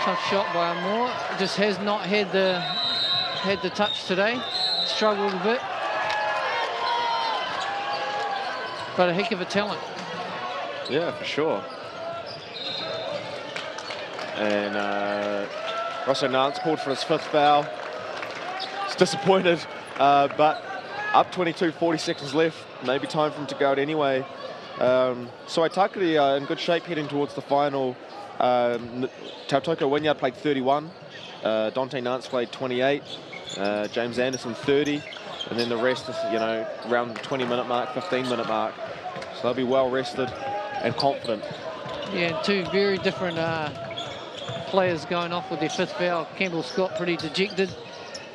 Tough shot by Amor. Just has not had the touch today. Struggled a bit. But a heck of a talent. Yeah, for sure. And Russell Nance called for his 5th foul. He's disappointed, but up 22, 40 seconds left. Maybe time for him to go out anyway. So Waitakere are in good shape heading towards the final. Tautoko Wynyard played 31. Dante Nance played 28. James Anderson 30. And then the rest is, you know, around the 20-minute mark, 15-minute mark. So they'll be well rested and confident. Yeah, two very different players going off with their 5th foul. Campbell Scott pretty dejected.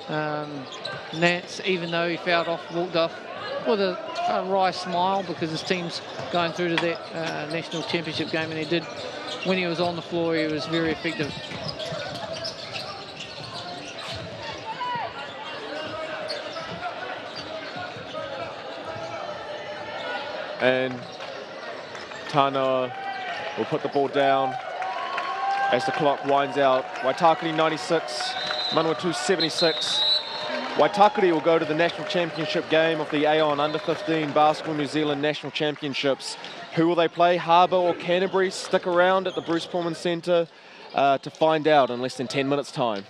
Nance, even though he fouled off, walked off with a wry smile because his team's going through to that national championship game, and he did, when he was on the floor, he was very effective. And Tanoa will put the ball down as the clock winds out. Waitakere 96, Manawatu 76. Waitakere will go to the national championship game of the Aon Under-15 Basketball New Zealand National Championships. Who will they play, Harbour or Canterbury? Stick around at the Bruce Pullman Centre to find out in less than 10 minutes' time.